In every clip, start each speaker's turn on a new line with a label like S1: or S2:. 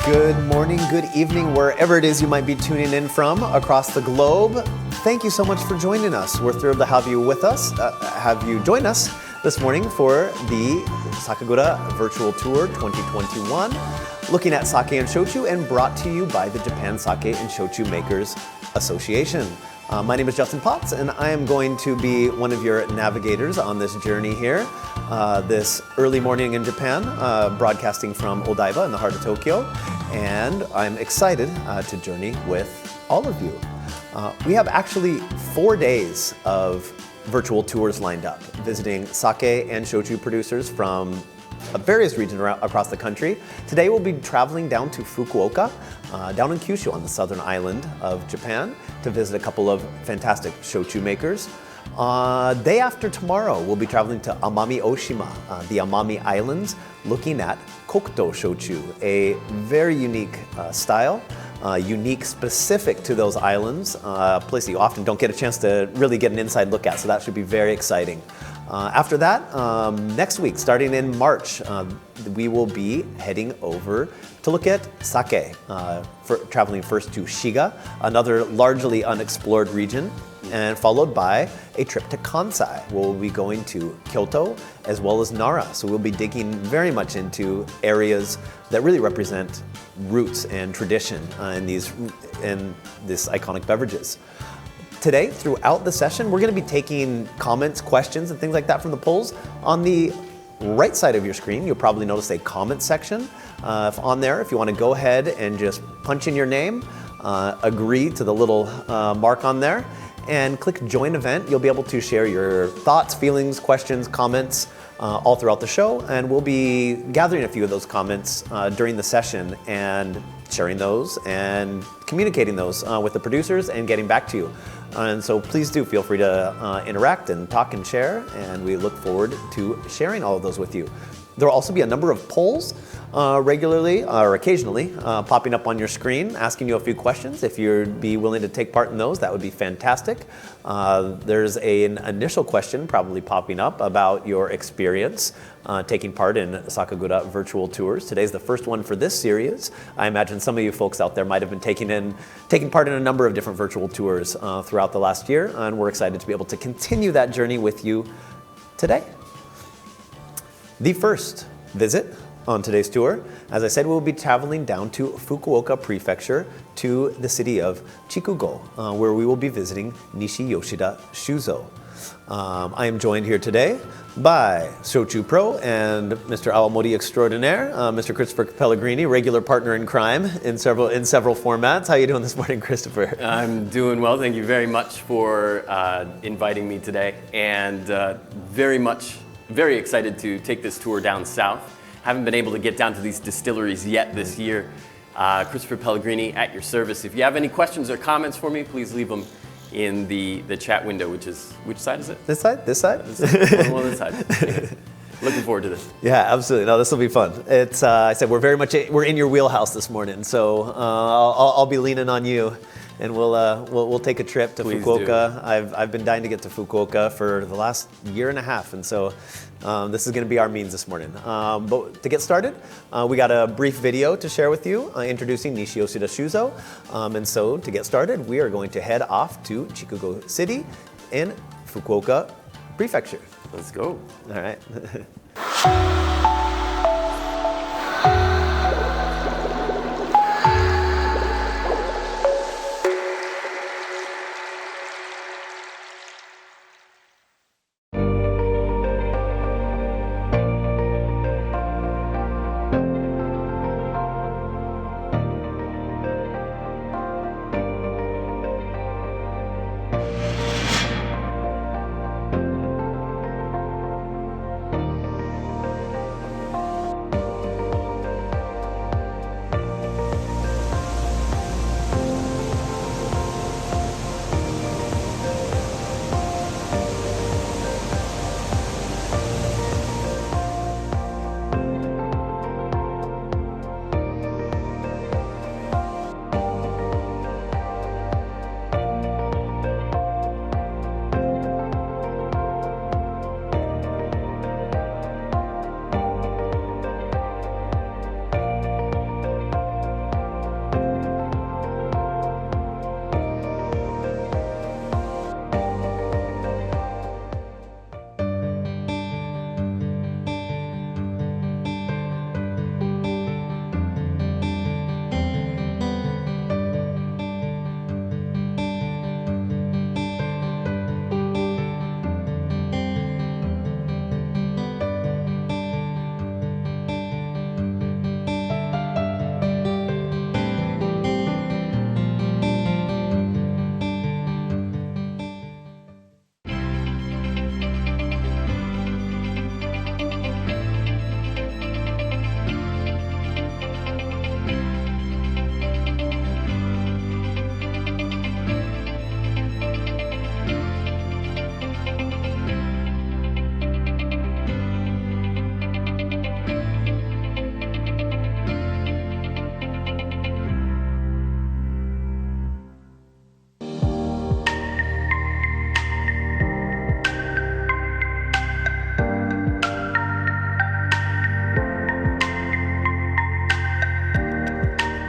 S1: Good morning, good evening, wherever it is you might be tuning in from across the globe. Thank you so much for joining us. We're thrilled to have you with us, have you join us this morning for the Sakagura Virtual Tour 2021, looking at sake and shochu, and brought to you by the Japan Sake and Shochu Makers Association. My name is Justin Potts, and I am going to be one of your navigators on this journey here, this early morning in Japan, broadcasting from Odaiba in the heart of Tokyo, and I'm excited to journey with all of you. We have actually 4 days of virtual tours lined up, visiting sake and shochu producers from various regions across the country. Today we'll be traveling down to Fukuoka, down in Kyushu on the southern island of Japan, to visit a couple of fantastic shochu makers. Day after tomorrow, we'll be traveling to Amami Oshima, the Amami Islands, looking at Kokuto shochu, a very unique style, unique specific to those islands, a place that you often don't get a chance to really get an inside look at, so that should be very exciting. After that, next week, starting in March, we will be heading over to look at sake, traveling first to Shiga, another largely unexplored region, and followed by a trip to Kansai. We'll be going to Kyoto as well as Nara. So we'll be digging very much into areas that really represent roots and tradition in this iconic beverages. Today, throughout the session, we're going to be taking comments, questions, and things like that from the polls. On the right side of your screen, you'll probably notice a comment section. On there, if you want to go ahead and just punch in your name, agree to the little mark on there, and click Join Event, you'll be able to share your thoughts, feelings, questions, comments all throughout the show. And we'll be gathering a few of those comments during the session and sharing those and communicating those with the producers and getting back to you. And so please do feel free to interact and talk and share, and we look forward to sharing all of those with you. There will also be a number of polls regularly or occasionally popping up on your screen, asking you a few questions. If you'd be willing to take part in those, that would be fantastic. There's an initial question probably popping up about your experience taking part in Sakagura virtual tours. Today's the first one for this series. I imagine some of you folks out there might have been taking part in a number of different virtual tours throughout the last year, and we're excited to be able to continue that journey with you today. The first visit on today's tour, as I said, we'll be traveling down to Fukuoka Prefecture to the city of Chikugo, where we will be visiting Nishiyoshida Shuzo. I am joined here today by Shochu Pro and Mr. Awamori Extraordinaire, Mr. Christopher Pellegrini, regular partner in crime in several formats. How are you doing this morning, Christopher?
S2: I'm doing well. Thank you very much for inviting me today, and very excited to take this tour down south. Haven't been able to get down to these distilleries yet this year. Christopher Pellegrini at your service. If you have any questions or comments for me, please leave them in the chat window, which side is it?
S1: This side? This side?
S2: One on this side. Looking forward to this.
S1: Yeah, absolutely. No, this will be fun. It's I said we're in your wheelhouse this morning, so I'll be leaning on you. And we'll take a trip to
S2: Please
S1: Fukuoka.
S2: do.
S1: I've been dying to get to Fukuoka for the last year and a half, and so this is going to be our means this morning. But to get started, we got a brief video to share with you introducing Nishiyoshida Shuzo. And so to get started, we are going to head off to Chikugo City in Fukuoka Prefecture.
S2: Let's go.
S1: All right.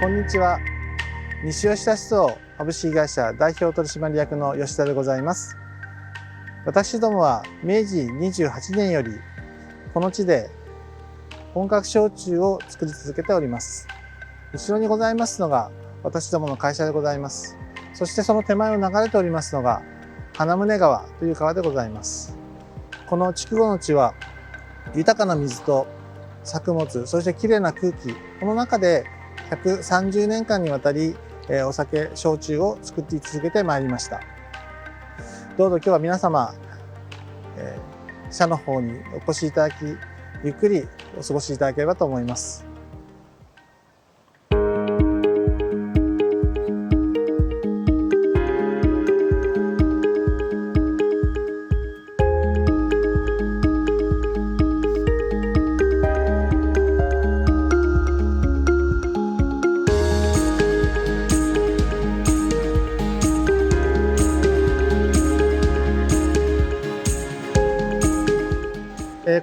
S3: こんにちは。Nishiyoshida酒造株式会社代表取締役の吉田でございます。私どもは明治28年よりこの地で本格焼酎を作り続けております。後ろにございますのが私どもの会社でございます。そしてその手前を流れておりますのが花宗川という川でございます。この筑後の地は豊かな水と作物、そしてきれいな空気、この中で130年間にわたりお酒、焼酎を作って続けてまいりました。どうぞ今日は皆様、社の方にお越しいただき、ゆっくりお過ごしいただければと思います。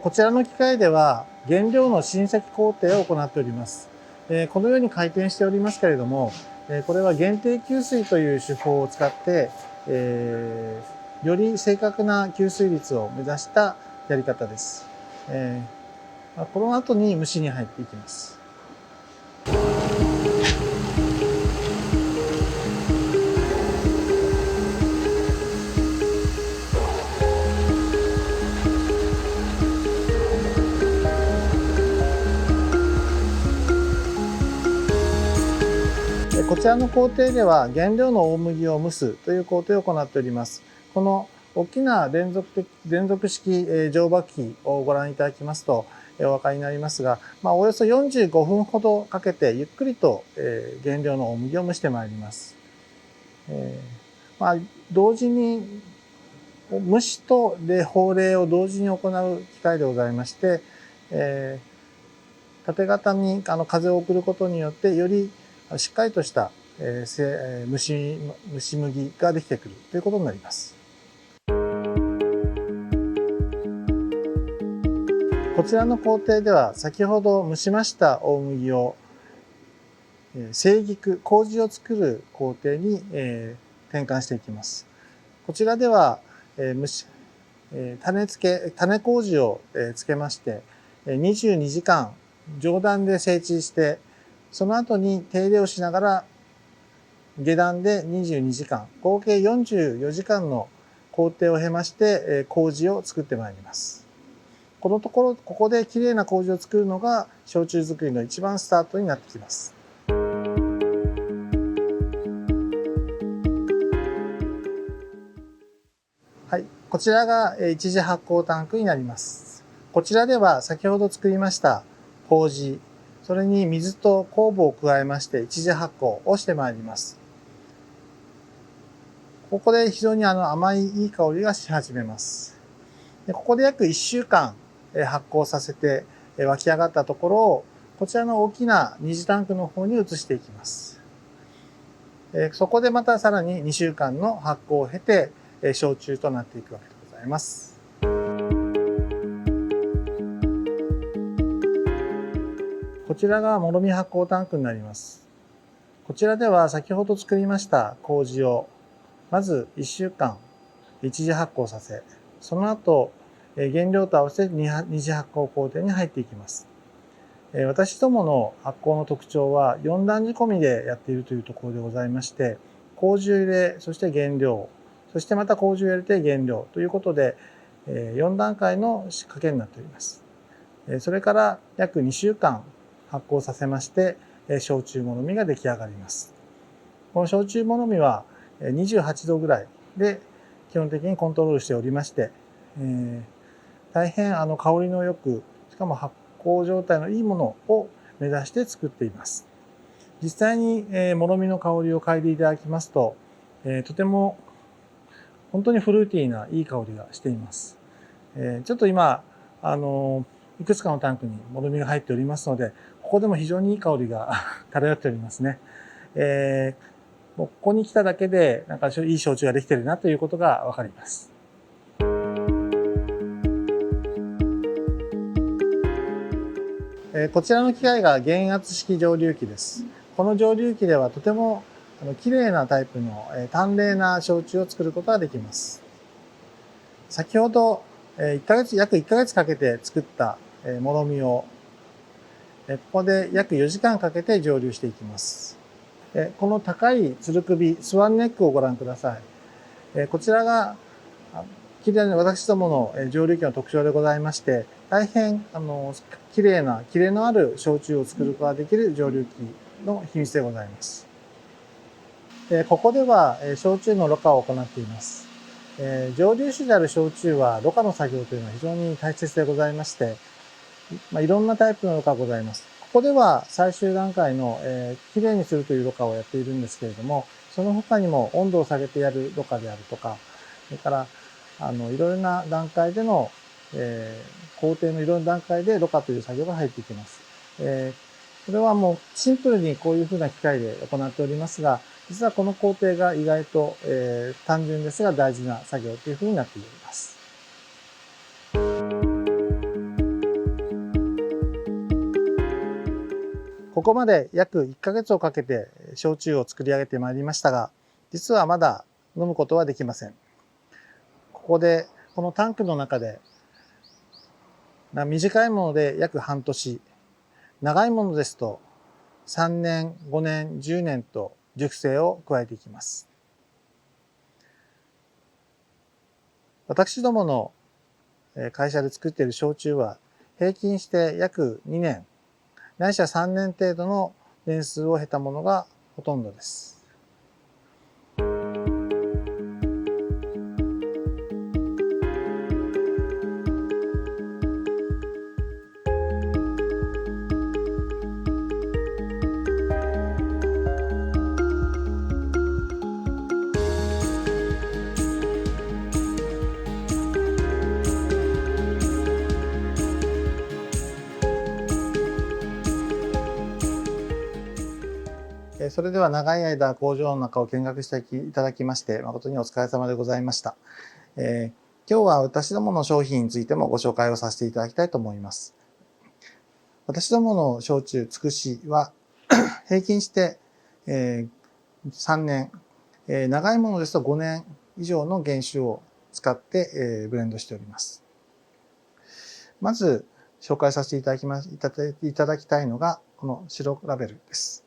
S3: こちらの機械では原料の浸積工程を行っております。このように回転しておりますけれども、これは限定吸水という手法を使って、より正確な吸水率を目指したやり方です。この後に蒸しに入っていきます。こちらの工程では原料の大麦を蒸すという工程を行っております。この大きな連続式乗爆機をご覧いただきますとお分かりになりますが、およそ45分ほどかけてゆっくりと原料の大麦を蒸してまいります。同時に蒸しと放冷を同時に行う機械でございまして、縦型に風を送ることによってよりしっかりとした蒸し麦ができてくるということになります。こちらの工程では先ほど蒸しました大麦を生菊、麹を作る工程に転換していきます。こちらでは種麹をつけまして22時間上段で静置して、その後に手入れをしながら下段で22時間、合計44時間の工程を経まして麹を作ってまいります。ここできれいな麹を作るのが焼酎作りの一番スタートになってきます。はい、こちらが一次発酵タンクになります。こちらでは先ほど作りました麹、それに水と酵母を加えまして一次発酵をしてまいります。ここで非常に甘いいい香りがし始めます。ここで約1週間発酵させて湧き上がったところをこちらの大きな二次タンクの方に移していきます。そこでまたさらに2週間の発酵を経て焼酎となっていくわけでございます。こちらがもろみ発酵タンクになります。こちらでは先ほど作りました麹をまず1週間一次発酵させ、その後原料と合わせて二次発酵工程に入っていきます。私どもの発酵の特徴は4段仕込みでやっているというところでございまして、麹を入れ、そして原料、そしてまた麹を入れて原料ということで4段階の仕掛けになっております。それから約2週間発酵させまして焼酎もろみが出来上がります。この焼酎もろみは28度ぐらいで基本的にコントロールしておりまして、大変香りのよく、しかも発酵状態のいいものを目指して作っています。実際にもろみの香りを嗅いでいただきますと、とても本当にフルーティーないい香りがしています。ちょっと今いくつかのタンクにもろみが入っておりますので、ここでも非常にいい香りが漂っておりますね。ここに来ただけでなんかいい焼酎ができているなということがわかります。こちらの機械が減圧式蒸留機です。この蒸留機ではとても綺麗なタイプの淡麗な焼酎を作ることができます。先ほど約1ヶ月かけて作ったもろみをここで約4時間かけて蒸留していきます。この高いつる首、スワンネックをご覧ください。こちらが綺麗な私どもの蒸留機の特徴でございまして、大変綺麗なキレのある焼酎を作ることができる蒸留機の秘密でございます。ここでは焼酎のろ過を行っています。蒸留酒である焼酎はろ過の作業というのは非常に大切でございまして、いろんなタイプのろ過がございます。ここでは最終段階のきれいにするというろ過をやっているんですけれども、その他にも温度を下げてやるろ過であるとか、それからいろいろな段階での、工程のいろんな段階でろ過という作業が入ってきます。これはもうシンプルにこういうふうな機械で行っておりますが、実はこの工程が意外と、単純ですが大事な作業というふうになっております。ここまで約1ヶ月をかけて焼酎を作り上げてまいりましたが、実はまだ飲むことはできません。ここで、このタンクの中で、短いもので約半年、長いものですと3年、5年、10年と熟成を加えていきます。私どもの会社で作っている焼酎は平均して約2年、ないしは3年程度の年数を経たものがほとんどです。それでは長い間工場の中を見学していただきまして誠にお疲れ様でございました。今日は私どもの商品についてもご紹介をさせていただきたいと思います。私どもの焼酎つくしは平均して3年、長いものですと5年以上の原酒を使ってブレンドしております。まず紹介させていただきたいのがこの白ラベルです。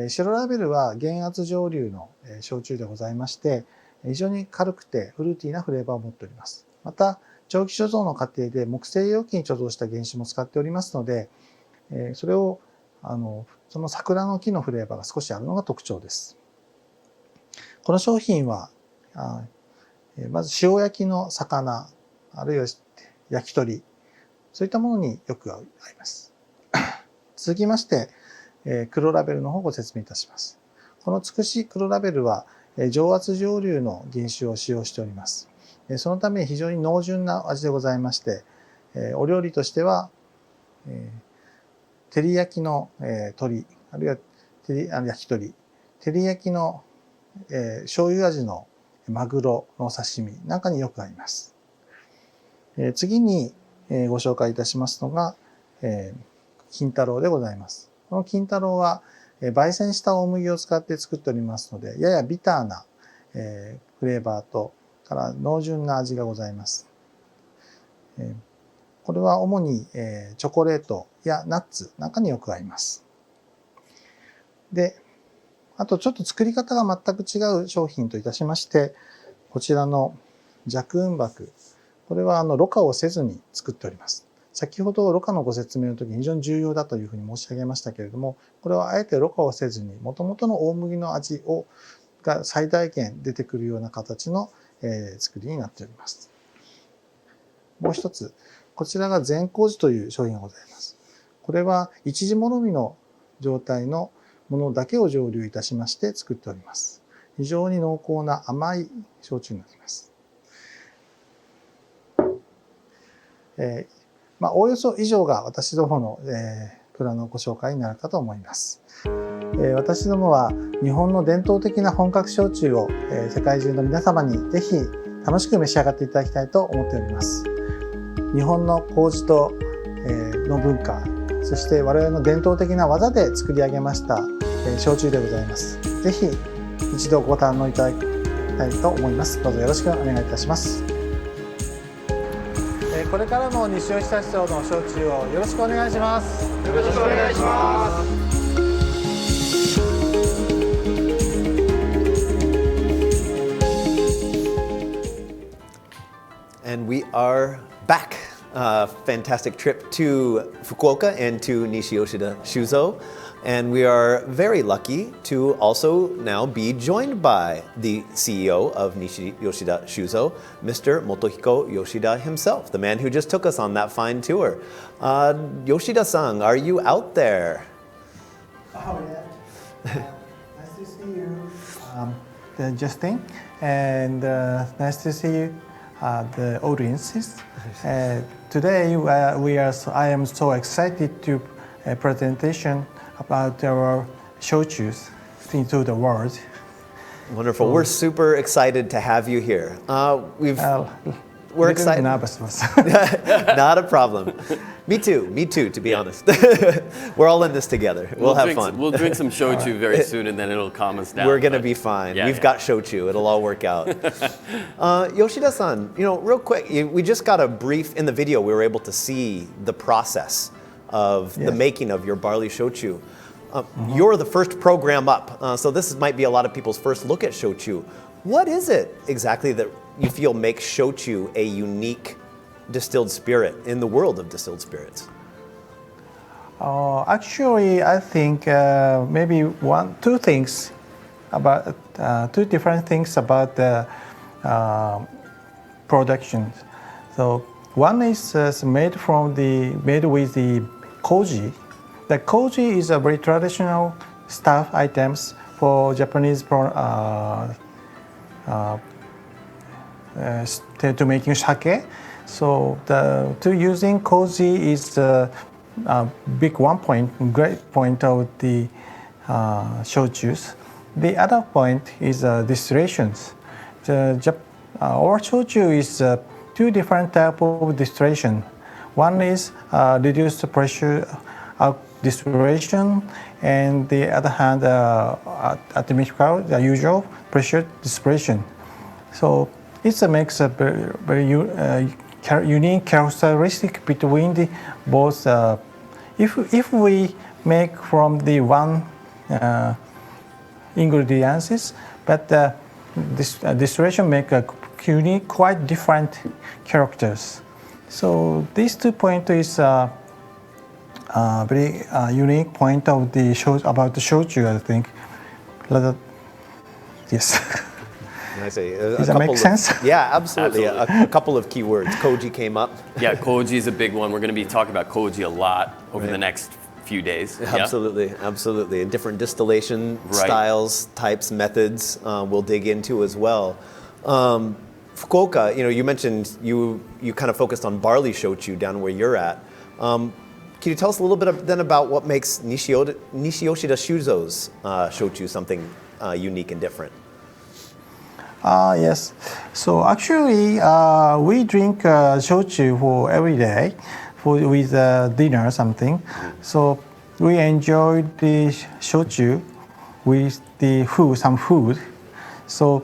S3: 白ラベルは減圧蒸留の焼酎でございまして、非常に軽くてフルーティーなフレーバーを持っております。また、長期貯蔵の過程で木製容器に貯蔵した原酒も使っておりますので、それを、その桜の木のフレーバーが少しあるのが特徴です。この商品は、まず塩焼きの魚、あるいは焼き鳥、そういったものによく合います。続きまして、黒ラベルの方をご説明いたします。このつくし黒ラベルは上圧蒸留の原酒を使用しております。そのため非常に濃純な味でございまして、お料理としては、照り焼きの鶏、あるいは焼き鳥、照り焼きの醤油味のマグロの刺身なんかによく合います。次にご紹介いたしますのが、金太郎でございます。この金太郎は焙煎した大麦を使って作っておりますので、ややビターなフレーバーとから濃純な味がございます。これは主にチョコレートやナッツなんかによく合います。で、あとちょっと作り方が全く違う商品といたしまして、こちらの弱雲箔。これはろ過をせずに作っております。先ほどろ過のご説明の時に非常に重要だというふうに申し上げましたけれども、これはあえてろ過をせずに元々の大麦の味が最大限出てくるような形の作りになっております。もう一つ、こちらが善光寺という商品がございます。これは一時もろみの状態のものだけを蒸留いたしまして作っております。非常に濃厚な甘い焼酎になります。おおよそ以上が私どもの蔵のご紹介になるかと思います。私どもは日本の伝統的な本格焼酎を世界中の皆様にぜひ楽しく召し上がっていただきたいと思っております。日本の麹との文化、そして我々の伝統的な技で作り上げました焼酎でございます。ぜひ一度ご堪能いただきたいと思います。どうぞよろしくお願いいたします。これからも西吉田市長の焼酎をよろしくお願いします。
S4: よろしくお願いします。
S1: And we are back. Fantastic trip to Fukuoka and to Nishiyoshida Shuzo. And we are very lucky to also now be joined by the CEO of Nishiyoshida Shuzo, Mr. Motohiko Yoshida himself, the man who just took us on that fine tour. Yoshida-san, are you out there?
S3: Oh, yeah. Nice to see you, Justin, and nice to see you, the audiences. Today, I am so excited to a presentation about our shochus into the world.
S1: Wonderful. We're super excited to have you here. We're excited.
S3: Nervous.
S1: Not a problem. Me too, to be honest. We're all in this together. We'll have fun.
S2: We'll drink some shochu very soon, and then it'll calm us down.
S1: We're going to be fine. We've got shochu. It'll all work out. Yoshida-san, real quick, we just got a brief, in the video, we were able to see the process of the making of your barley shochu. You're the first program up, so this might be a lot of people's first look at shochu. What is it exactly that you feel makes shochu a unique distilled spirit in the world of distilled spirits?
S3: Actually, I think maybe two different things about the production. So one is made with the koji. The koji is a very traditional stuff items for Japanese to making sake. So to using koji is a great point of the shochus. The other point is distillations. Our shochu is two different types of distillation. One is reduced pressure distillation, and the other hand, atypical, the usual pressure distillation. So it makes a very unique characteristic between the both. If we make from the one ingredients, but this distillation make a unique, quite different characters. So these 2 points is very unique point of the show about the shochu, I think. Yes.
S1: I say,
S3: Does that make sense?
S1: Yeah, absolutely. A couple of key words. Koji came up.
S2: Yeah, koji is a big one. We're going to be talking about koji a lot over the next few days.
S1: Absolutely, absolutely. And different distillation styles, types, methods we'll dig into as well. Fukuoka, you mentioned you kind of focused on barley shochu down where you're at. Can you tell us a little bit then about what makes Nishiyoshida Shuzo's shochu something unique and different?
S3: Yes. So actually, we drink shochu for every day, with dinner or something. So we enjoy the shochu with the some food. So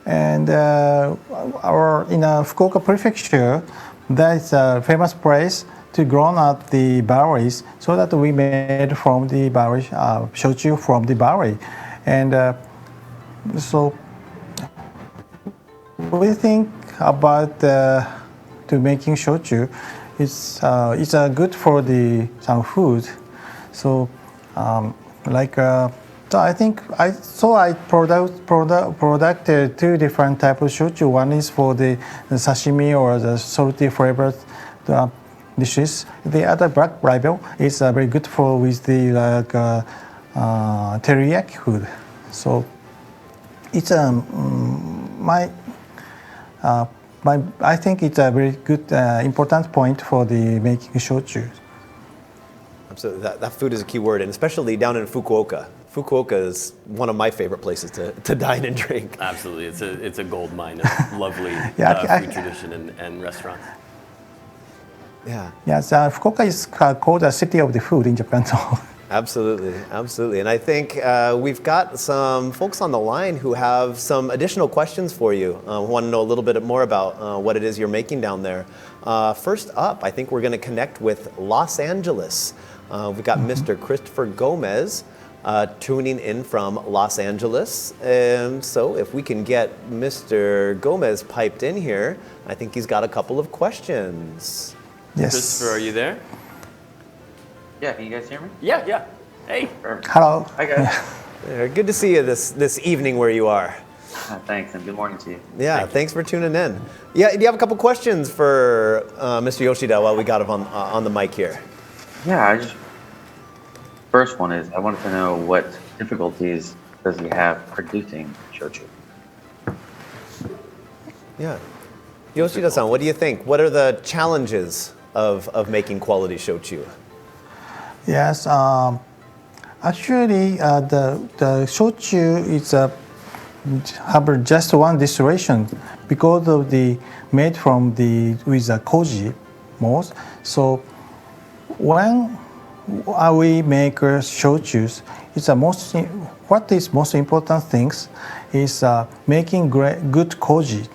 S3: and our in Fukuoka Prefecture, there is a famous place to grow up the berries, so that we made from the berry shochu from the berry, and so we think about to making shochu. It's good for the some food. So so I think I produced two different types of shochu. One is for the sashimi or the salty flavored dishes. The other black label is very good for with the teriyaki food. So it's I think it's a very good important point for the making shochu.
S1: Absolutely, that food is a key word, and especially down in Fukuoka. Fukuoka is one of my favorite places to dine and drink.
S2: Absolutely, it's a gold mine of lovely food tradition and restaurants.
S1: Yeah.
S3: Yes, Fukuoka is called the city of the food in Japan. So.
S1: Absolutely, absolutely. And I think we've got some folks on the line who have some additional questions for you, who want to know a little bit more about what it is you're making down there. First up, I think we're going to connect with Los Angeles. We've got Mr. Christopher Gomez tuning in from Los Angeles. And so if we can get Mr. Gomez piped in here, I think he's got a couple of questions.
S3: Yes.
S2: Christopher, are you there?
S5: Yeah, can you guys hear me?
S2: Yeah, yeah. Hey.
S3: Hello.
S5: Hi guys.
S1: Good to see you this evening where you are.
S5: Thanks, and good morning to you.
S1: Yeah, thanks for tuning in. Yeah, do you have a couple questions for Mr. Yoshida while we got him on the mic here?
S5: Yeah, first one is I wanted to know what difficulties does he have producing shochu?
S1: Yeah. Yoshida-san, what do you think? What are the challenges of making quality shochu?
S3: Yes, actually, the shochu is have just one distillation because of the made from with the koji malt. So when we make shochus, it's what is most important things is making good koji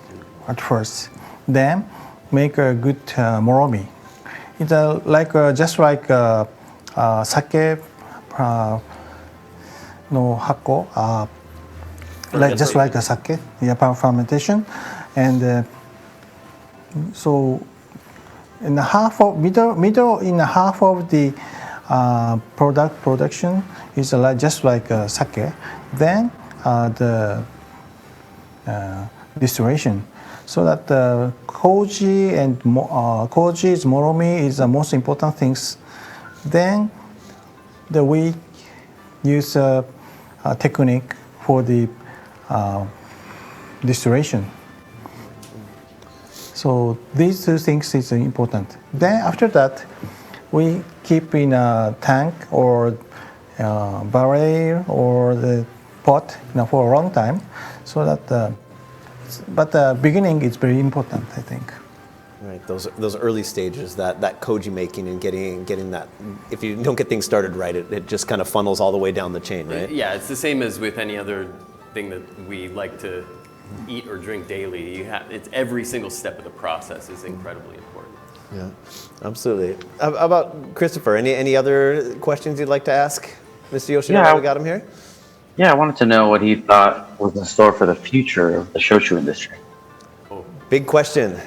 S3: at first, then make a good moromi. It's just like sake no hako, just like a sake, fermentation, and so in the middle in the half of the production is just like sake, then the distillation, so that the koji and koji's moromi is the most important things. Then we use a technique for the distillation. So these two things is important. Then after that, we keep in a tank or barrel or the pot for a long time, so that. But the beginning is very important, I think.
S1: Right, those early stages, that koji making and getting that. If you don't get things started right, it just kind of funnels all the way down the chain, right?
S2: Yeah, it's the same as with any other thing that we like to eat or drink daily. It's every single step of the process is incredibly important.
S1: Yeah, absolutely. How about Christopher? Any other questions you'd like to ask Mr. Yoshida?
S5: Yeah.
S1: We got him here.
S5: Yeah, I wanted to know what he thought was in store for the future of the shochu industry.
S2: Oh,
S1: Big question.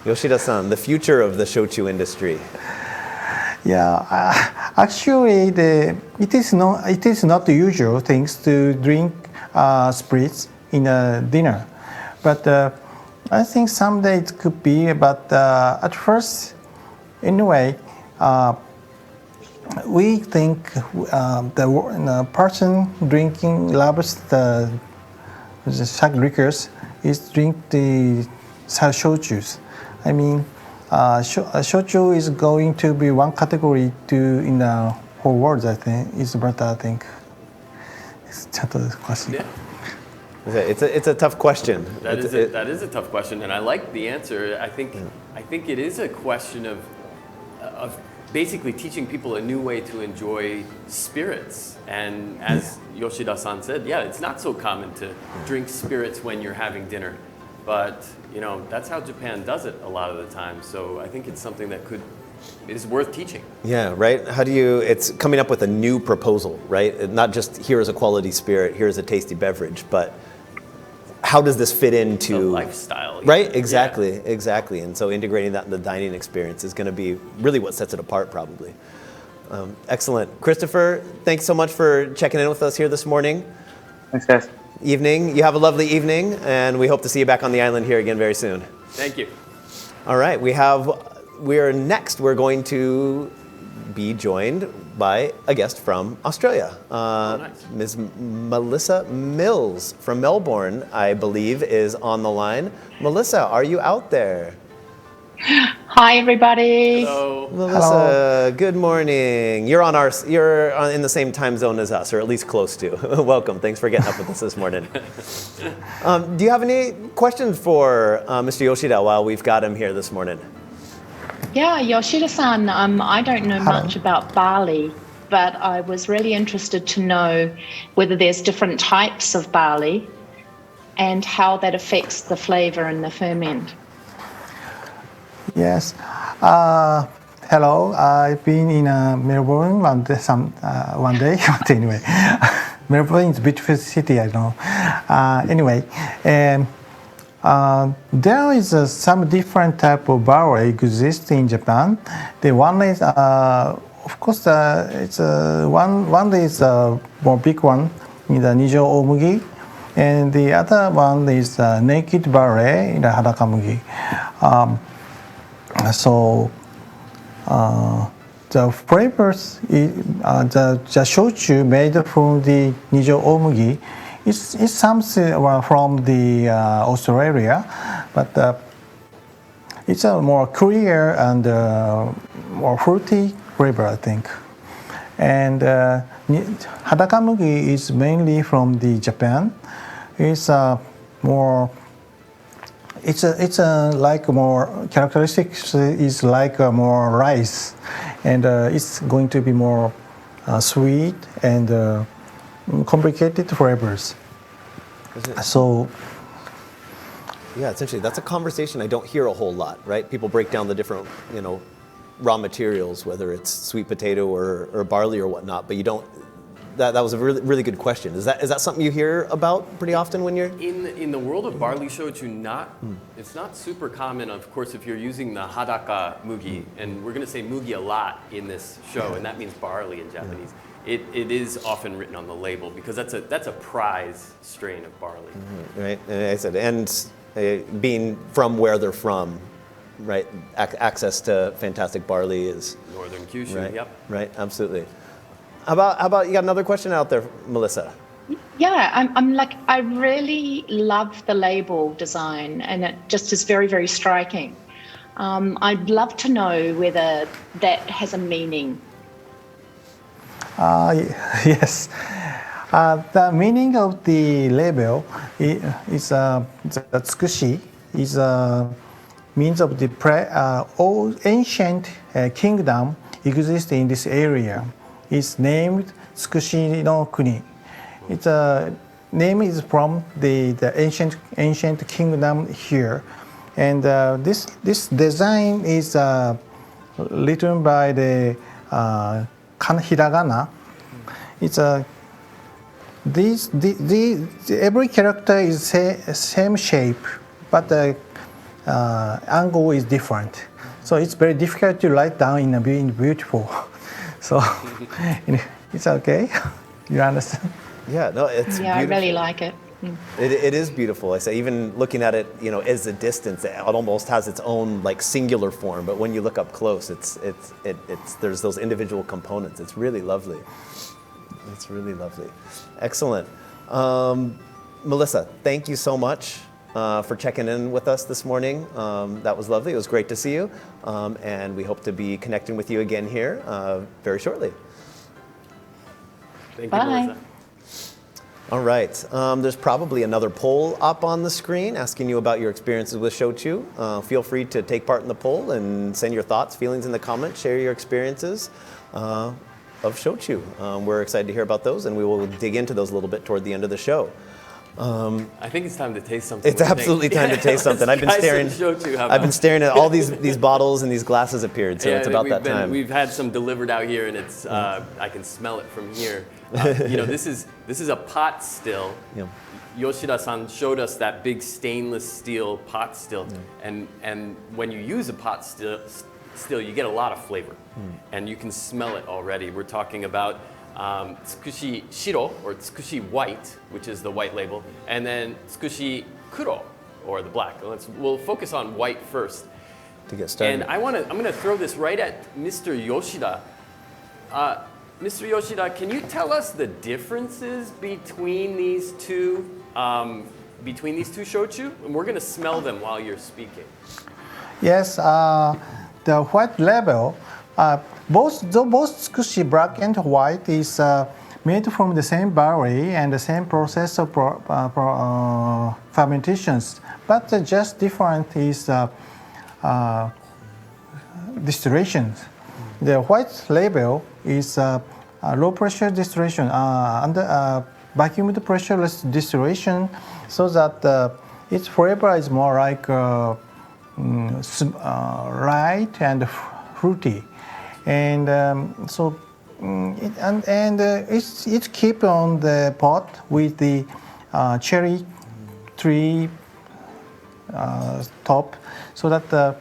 S1: Yoshida-san, the future of the shochu industry.
S3: Yeah, actually, it is not the usual things to drink spirits in a dinner, but I think someday it could be. But at first, anyway, we think the person loves the sake liquors is drink the shochus. I mean, shochu is going to be one category in the whole world. I think it's better. I think it's a question.
S2: yeah.
S1: It's a tough question.
S2: That is a tough question, and I like the answer. I think it is a question of basically teaching people a new way to enjoy spirits. And as Yoshida-san said, yeah, it's not so common to drink spirits when you're having dinner, but that's how Japan does it a lot of the time. So I think it's something that is worth teaching.
S1: Yeah, right? It's coming up with a new proposal, right? Not just here is a quality spirit, here's a tasty beverage, but how does this fit into
S2: The lifestyle?
S1: Right, exactly,
S2: Yeah.
S1: exactly. And so integrating that in the dining experience is going to be really what sets it apart, probably. Excellent. Christopher, thanks so much for checking in with us here this morning.
S5: Thanks, guys.
S1: Evening. You have a lovely evening, and we hope to see you back on the island here again very soon.
S2: Thank you.
S1: All right, we're going to be joined by a guest from Australia.
S2: Nice.
S1: Ms. Melissa Mills from Melbourne, I believe, is on the line. Melissa, are you out there?
S6: Hi, everybody.
S2: So
S1: Melissa, good morning. You're in the same time zone as us, or at least close to. Welcome. Thanks for getting up with us this morning. Do you have any questions for Mr. Yoshida while we've got him here this morning?
S6: Yeah, Yoshida-san, I don't know
S3: Hello.
S6: much about barley, but I was really interested to know whether there's different types of barley and how that affects the flavor and the ferment.
S3: Yes. Hello. I've been in Melbourne one day. But anyway, Melbourne is a beautiful city, I know. Anyway, there is some different type of barley exist in Japan. The one is, of course, it's one is more big one, in the Nijo Omugi, and the other one is naked barley in the Hadakamugi. So the flavors, the shochu made from the Nijo Omugi, it's something from the Australia, but it's a more clear and more fruity flavor, I think. And Hadakamugi is mainly from the Japan. It's more. It's like more characteristics is like more rice, and it's going to be more sweet and complicated flavors. So
S1: Yeah, it's interesting. That's a conversation I don't hear a whole lot, right? People break down the different, raw materials, whether it's sweet potato or barley or whatnot, but you don't. That was a really, really good question. Is that something you hear about pretty often when you're
S2: in the world of barley shochu? It's not super common. Of course, if you're using the hadaka mugi, and we're going to say mugi a lot in this show, and that means barley in Japanese. It is often written on the label because that's a prize strain of barley.
S1: right? And I said, and being from where they're from, right? Access to fantastic barley is
S2: Northern Kyushu.
S1: right.
S2: Yep.
S1: Right, absolutely. How about you got another question out there, Melissa?
S6: Yeah, I'm like, I really love the label design, and it just is very, very striking. I'd love to know whether that has a meaning.
S3: yes. The meaning of the label is tsukushi is means of the old ancient kingdom exists in this area. It's named Tsukushi no Kuni. Its name is from the ancient kingdom here, and this design is written by the hiragana. It's every character is same shape, but the angle is different. So it's very difficult to write down in a beautiful. So it's okay. You understand?
S1: Yeah, no, it's
S6: Yeah, I
S1: beautiful.
S6: really like it.
S1: It is beautiful. I say, even looking at it, as a distance, it almost has its own like singular form. But when you look up close, it's there's those individual components. It's really lovely. It's really lovely. Excellent. Melissa, thank you so much for checking in with us this morning. That was lovely. It was great to see you, and we hope to be connecting with you again here very shortly.
S2: Thank you,
S6: Bye.
S2: Melissa.
S1: All right. There's probably another poll up on the screen asking you about your experiences with Shochu. Feel free to take part in the poll and send your thoughts, feelings in the comments. Share your experiences of Shochu. We're excited to hear about those, and we will dig into those a little bit toward the end of the show.
S2: I think it's time to taste something.
S1: It's absolutely time to taste something. I've been staring at all these bottles and these glasses appeared, so it's about that time.
S2: We've had some delivered out here, and it's I can smell it from here. This is a pot still.
S1: Yeah.
S2: Yoshida-san showed us that big stainless steel pot still, and when you use a pot still, you get a lot of flavor, and you can smell it already. We're talking about tsukushi shiro, or tsukushi white, which is the white label, and then tsukushi kuro, or the black. We'll focus on white first.
S1: To get started.
S2: And I'm going to throw this right at Mr. Yoshida. Mr. Yoshida, can you tell us the differences between these two shochu? And we're going to smell them while you're speaking.
S3: Yes, the white label, both tsukushi black and white is made from the same barley and the same process of fermentations, but just different is distillation. The white label is low pressure distillation under vacuum pressureless distillation, so that its flavor is more like light and fruity, and it's keep on the pot with the cherry tree top, so that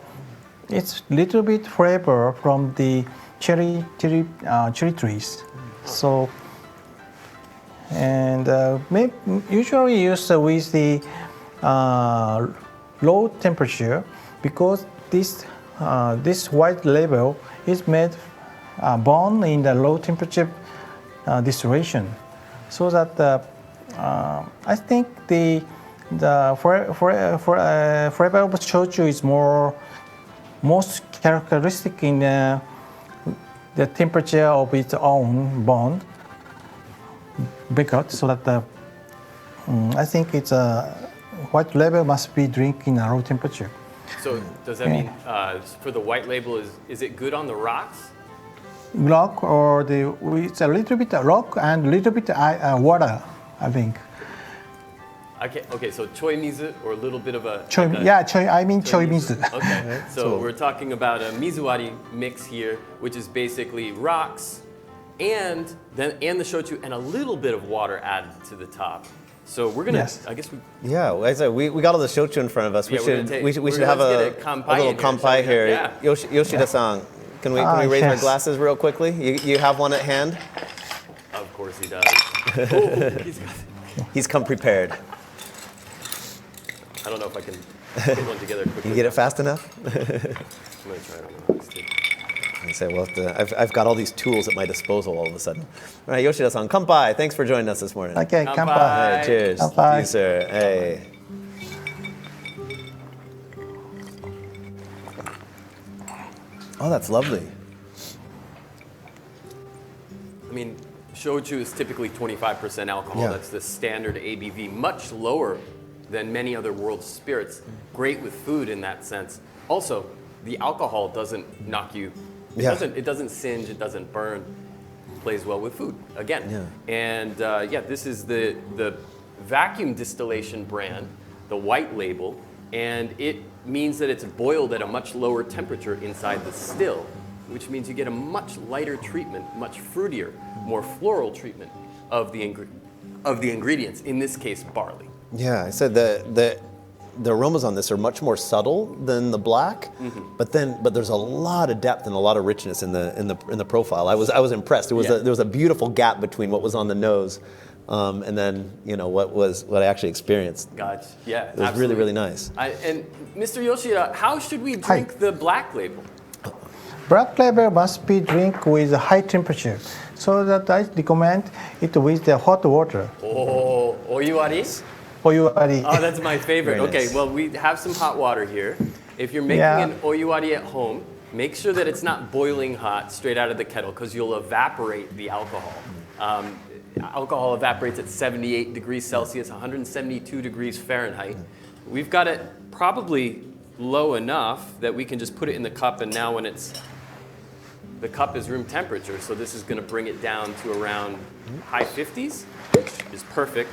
S3: it's little bit flavor from the cherry trees. So, and usually used with the low temperature, because this white label is made born in the low temperature distillation, so that I think the flavor of shochu is most characteristic in the temperature of its own bond breakout, so that I think it's a white label must be drink in a low temperature.
S2: So does that mean for the white label, is it good on the rocks?
S3: Rock, or it's a little bit rock and a little bit water, I think.
S2: Okay, so choi mizu, or a little bit of a...
S3: Choi mizu.
S2: Okay, so we're talking about a mizuwari mix here, which is basically rocks and the shochu and a little bit of water added to the top. So we're gonna,
S3: Yes.
S2: I guess we...
S1: Yeah, like I said, we got all the shochu in front of us. We should have a little kanpai here.
S2: Yeah.
S1: Yoshida-san, can we raise our glasses real quickly? You have one at hand?
S2: Of course he does. Oh,
S1: He's come prepared.
S2: I don't know if I can put one together quickly.
S1: You get it fast enough?
S2: I'm gonna try it on the rocks too.
S1: I say, well, I've got all these tools at my disposal all of a sudden. All right, Yoshida-san, kanpai. Thanks for joining us this morning.
S3: Okay,
S2: Kanpai.
S3: kanpai.
S1: Hey, cheers.
S3: Kanpai.
S1: To you, sir. Hey. Oh, that's lovely.
S2: I mean, shochu is typically 25% alcohol.
S1: Yeah.
S2: That's the standard ABV, much lower than many other world spirits. Great with food in that sense. Also, the alcohol doesn't knock you. It doesn't singe. It doesn't burn. Plays well with food again.
S1: Yeah.
S2: And this is the vacuum distillation brand, the white label, and it means that it's boiled at a much lower temperature inside the still, which means you get a much lighter treatment, much fruitier, more floral treatment of the ingredients. In this case, barley.
S1: Yeah, I said the aromas on this are much more subtle than the black, but there's a lot of depth and a lot of richness in the profile. I was impressed. There was a beautiful gap between what was on the nose, and then what I actually experienced.
S2: Gotcha. Yeah,
S1: it was really, really nice.
S2: And Mr. Yoshida, how should we drink the black label?
S3: Black label must be drink with a high temperature, so that I recommend it with the hot water.
S2: Oh, oyuwari?
S3: Oyuwari.
S2: Oh, that's my favorite.
S1: Very
S2: Okay,
S1: nice.
S2: well, we have some hot water here. If you're making an oyuwari at home, make sure that it's not boiling hot straight out of the kettle, because you'll evaporate the alcohol. Alcohol evaporates at 78 degrees Celsius, 172 degrees Fahrenheit. We've got it probably low enough that we can just put it in the cup, and now when the cup is room temperature, so this is going to bring it down to around high 50s, which is perfect.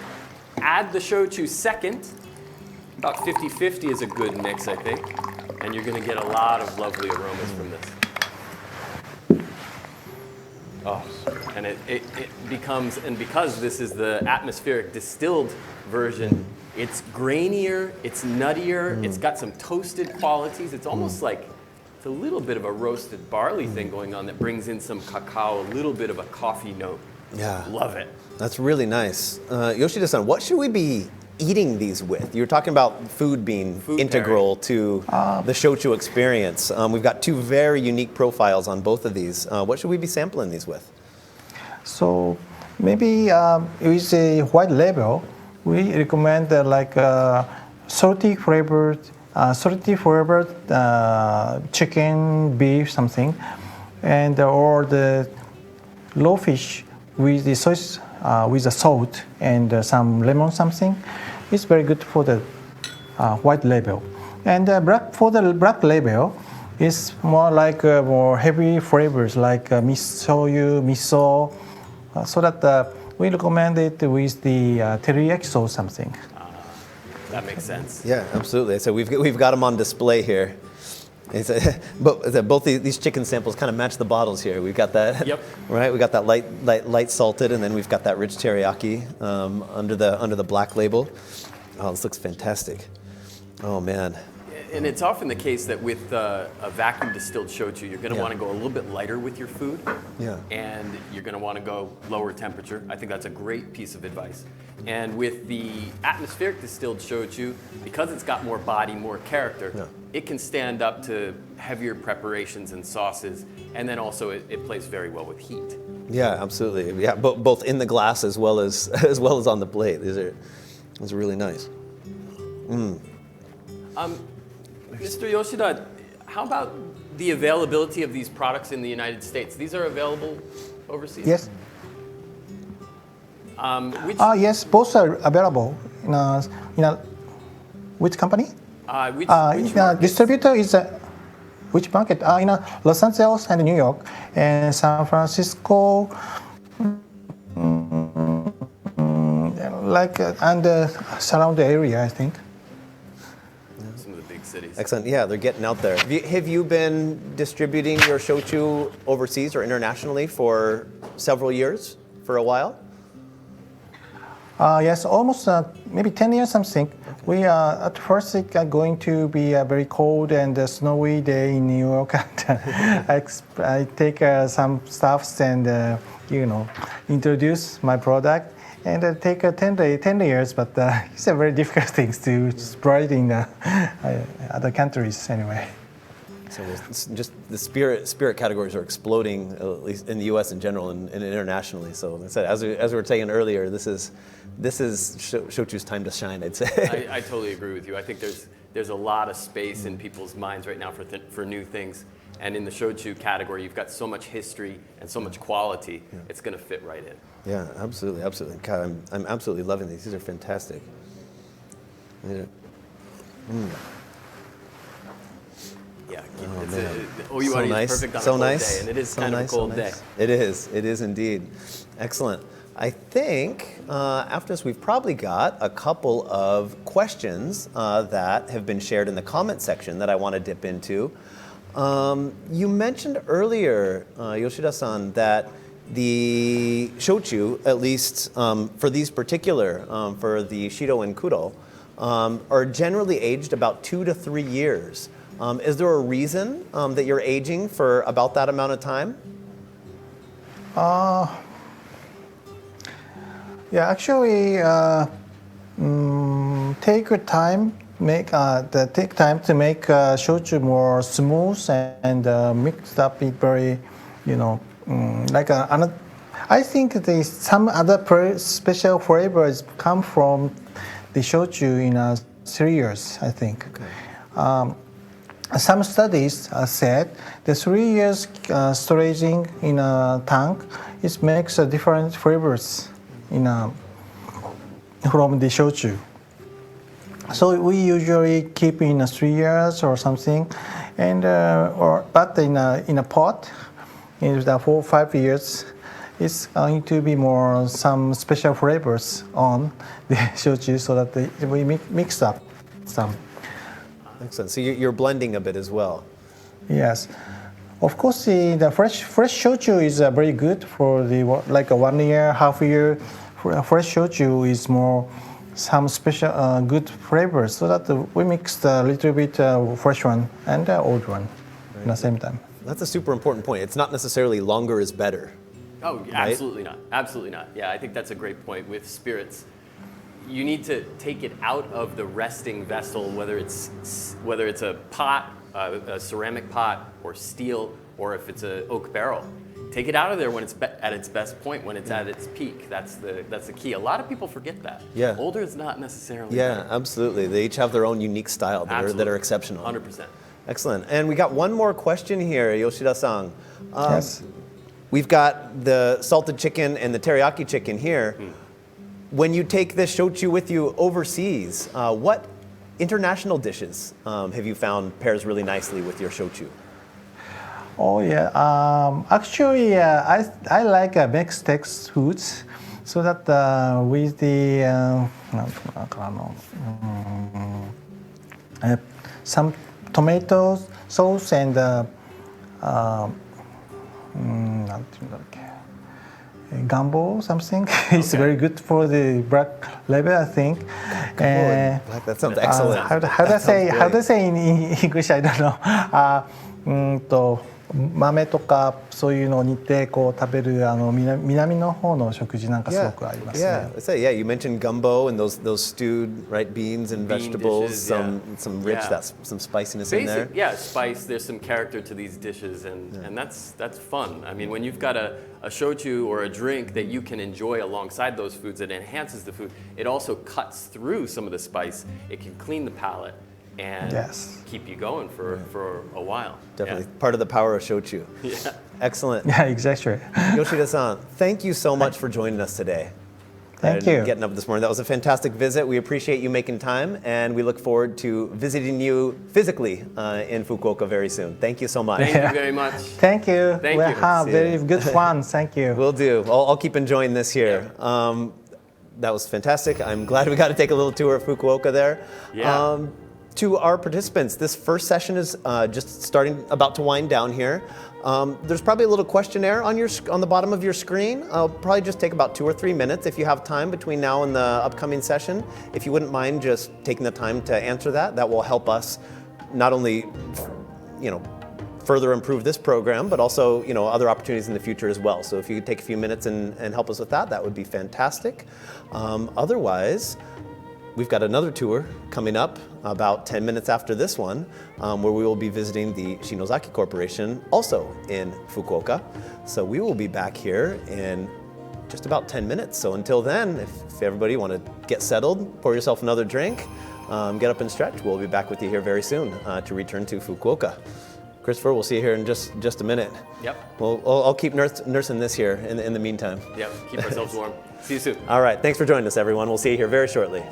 S2: Add the shochu second. About 50-50 is a good mix, I think. And you're going to get a lot of lovely aromas from this. Oh, and it becomes, and because this is the atmospheric distilled version, it's grainier, it's nuttier, it's got some toasted qualities. It's almost like, it's a little bit of a roasted barley thing going on that brings in some cacao, a little bit of a coffee note.
S1: Yeah.
S2: Love it.
S1: That's really nice. Yoshida-san, what should we be eating these with? You were talking about food being integral to the shochu experience. We've got two very unique profiles on both of these. What should we be sampling these with?
S3: So maybe with a white label, we recommend salty flavored chicken, beef, something, and or the raw fish with the sauce, with the salt and some lemon something. It's very good for the white label. And for the black label, It's more like more heavy flavors like shoyu, miso, so that we recommend it with the teriyaki sauce something.
S2: That makes sense.
S1: Yeah, absolutely. So we've got them on display here. Both these chicken samples kind of match the bottles here. We've got that,
S2: Yep.
S1: right? We got that light salted, and then we've got that rich teriyaki under the black label. Oh, this looks fantastic. Oh man.
S2: And it's often the case that with a vacuum distilled shochu, you're going to
S1: Yeah.
S2: want to go a little bit lighter with your food.
S1: Yeah.
S2: And you're going to want to go lower temperature. I think that's a great piece of advice. And with the atmospheric distilled shochu, because it's got more body, more character,
S1: Yeah.
S2: it can stand up to heavier preparations and sauces. And then also it plays very well with heat.
S1: Yeah, absolutely. Yeah, both in the glass as well as on the plate. These are really nice.
S2: Mr. Yoshida, how about the availability of these products in the United States? These are available overseas?
S3: Yes.
S2: Which,
S3: Yes, both are available. Which company?
S2: which markets?
S3: Distributor is which market? In Los Angeles and New York and San Francisco, and surround area, I think.
S2: Some of the big cities.
S1: Excellent. Yeah, they're getting out there. Have you been distributing your shochu overseas or internationally for several years, for a while?
S3: Yes, almost maybe 10 years something. We at first it going to be a very cold and snowy day in New York. I take some stuffs and introduce my product. And it take 10 years, but it's a very difficult thing to spread in other countries anyway.
S1: So it's just the spirit categories are exploding, at least in the U.S. in general and internationally. So as I said, as we were saying earlier, this is shochu's time to shine, I'd say.
S2: I totally agree with you. I think there's a lot of space in people's minds right now for new things. And in the shochu category, you've got so much history and so much quality, it's going to fit right in.
S1: Yeah, absolutely. God, I'm absolutely loving these. These are fantastic.
S2: Yeah,
S1: So
S2: OUI is
S1: nice.
S2: perfect on
S1: So
S2: a cold
S1: nice.
S2: day, and it is
S1: So
S2: kind
S1: nice,
S2: of a cold
S1: so
S2: day.
S1: nice. It is indeed. Excellent. I think after this, we've probably got a couple of questions that have been shared in the comment section that I want to dip into. You mentioned earlier, Yoshida-san, that the shochu, at least for these particular, for the Shido and Kuro, are generally aged about 2 to 3 years. Is there a reason that you're aging for about that amount of time?
S3: Yeah, actually, take your time. Take time to make shochu more smooth and mix up it very, I think some other special flavors come from the shochu in 3 years, I think. Okay. Some studies said the 3 years storaging in a tank makes different flavors from the shochu. So we usually keep in 3 years or something, and but in a pot, in the 4 or 5 years, it's going to be more some special flavors on the shochu, so that we mix up some.
S1: Excellent. So you're blending a bit as well.
S3: Yes, of course. The fresh shochu is very good for the like a 1 year, half year. Fresh shochu is more some special good flavors, so that we mix a little bit fresh one and the old one at the same time.
S1: That's a super important point. It's not necessarily longer is better.
S2: Oh, absolutely not. Absolutely not. Yeah, I think that's a great point with spirits. You need to take it out of the resting vessel, whether it's a pot, a ceramic pot, or steel, or if it's an oak barrel. Take it out of there when it's at its best point, when it's at its peak. That's the key. A lot of people forget that.
S1: Yeah.
S2: Older is not necessarily
S1: Yeah,
S2: better.
S1: absolutely. They each have their own unique style that are exceptional.
S2: 100%.
S1: Excellent. And we got one more question here, Yoshida-san.
S3: Yes.
S1: We've got the salted chicken and the teriyaki chicken here. When you take this shochu with you overseas, what international dishes have you found pairs really nicely with your shochu?
S3: Oh yeah. Actually, I like mixed text foods, so that with the なんかsome tomato sauce and なんていうんだっけ。Gumbo something is very good for the black liver, I think.
S1: That sounds excellent.
S3: How do I say in English? I don't know. 豆とかそういうのを煮てこう食べる南の方の食事なんかすごくありますね。
S1: Yeah, you mentioned gumbo and those stewed right beans and vegetables,
S2: dishes,
S1: some rich some spiciness in there.
S2: Yeah, spice. There's some character to these dishes, and that's fun. I mean, when you've got a shochu or a drink that you can enjoy alongside those foods, it enhances the food. It also cuts through some of the spice. It can clean the palate and keep you going for a while.
S1: Definitely part of the power of shochu.
S2: Yeah.
S1: Excellent.
S3: Yeah, exactly.
S1: Yoshida-san, thank you so much for joining us today.
S3: Thank you.
S1: Getting up this morning. That was a fantastic visit. We appreciate you making time, and we look forward to visiting you physically in Fukuoka very soon. Thank you so much.
S2: Thank you very much.
S3: Thank you.
S2: Thank
S3: we'll
S2: you.
S3: have
S1: See
S3: very
S1: you.
S3: good fun. Thank you.
S1: Will do. I'll keep enjoying this here. That was fantastic. I'm glad we got to take a little tour of Fukuoka there.
S2: Yeah.
S1: To our participants, this first session is just about to wind down here. There's probably a little questionnaire on the bottom of your screen. I'll probably just take about 2 or 3 minutes if you have time between now and the upcoming session. If you wouldn't mind just taking the time to answer that will help us not only, further improve this program, but also, other opportunities in the future as well. So if you could take a few minutes and help us with that would be fantastic. Otherwise, we've got another tour coming up about 10 minutes after this one, where we will be visiting the Shinozaki Corporation, also in Fukuoka. So we will be back here in just about 10 minutes. So until then, if everybody want to get settled, pour yourself another drink, get up and stretch, we'll be back with you here very soon to return to Fukuoka. Christopher, we'll see you here in just a minute.
S2: Yep.
S1: Well, I'll keep nursing this here in the meantime.
S2: Yep. Keep ourselves warm. See you soon.
S1: All right. Thanks for joining us, everyone. We'll see you here very shortly.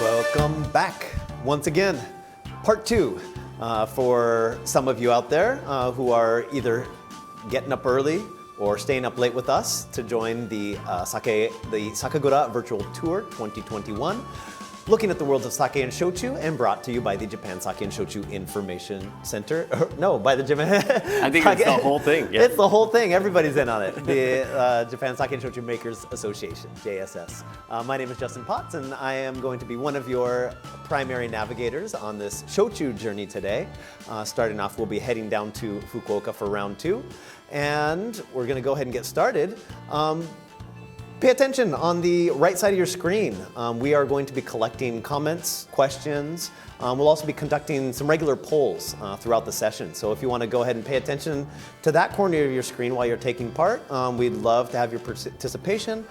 S1: Welcome back once again. Part 2 for some of you out there who are either getting up early or staying up late with us to join the Sakagura Virtual Tour 2021. Looking at the worlds of sake and shochu, and brought to you by the Japan Sake and Shochu Information Center. No, by the Japan.
S2: I think it's the whole thing. Yeah.
S1: It's the whole thing. Everybody's in on it. The Japan Sake and Shochu Makers Association, JSS. My name is Justin Potts, and I am going to be one of your primary navigators on this shochu journey today. Starting off, we'll be heading down to Fukuoka for round 2, and we're going to go ahead and get started. Pay attention on the right side of your screen. We are going to be collecting comments, questions. We'll also be conducting some regular polls throughout the session. So if you want to go ahead and pay attention to that corner of your screen while you're taking part, we'd love to have your participation.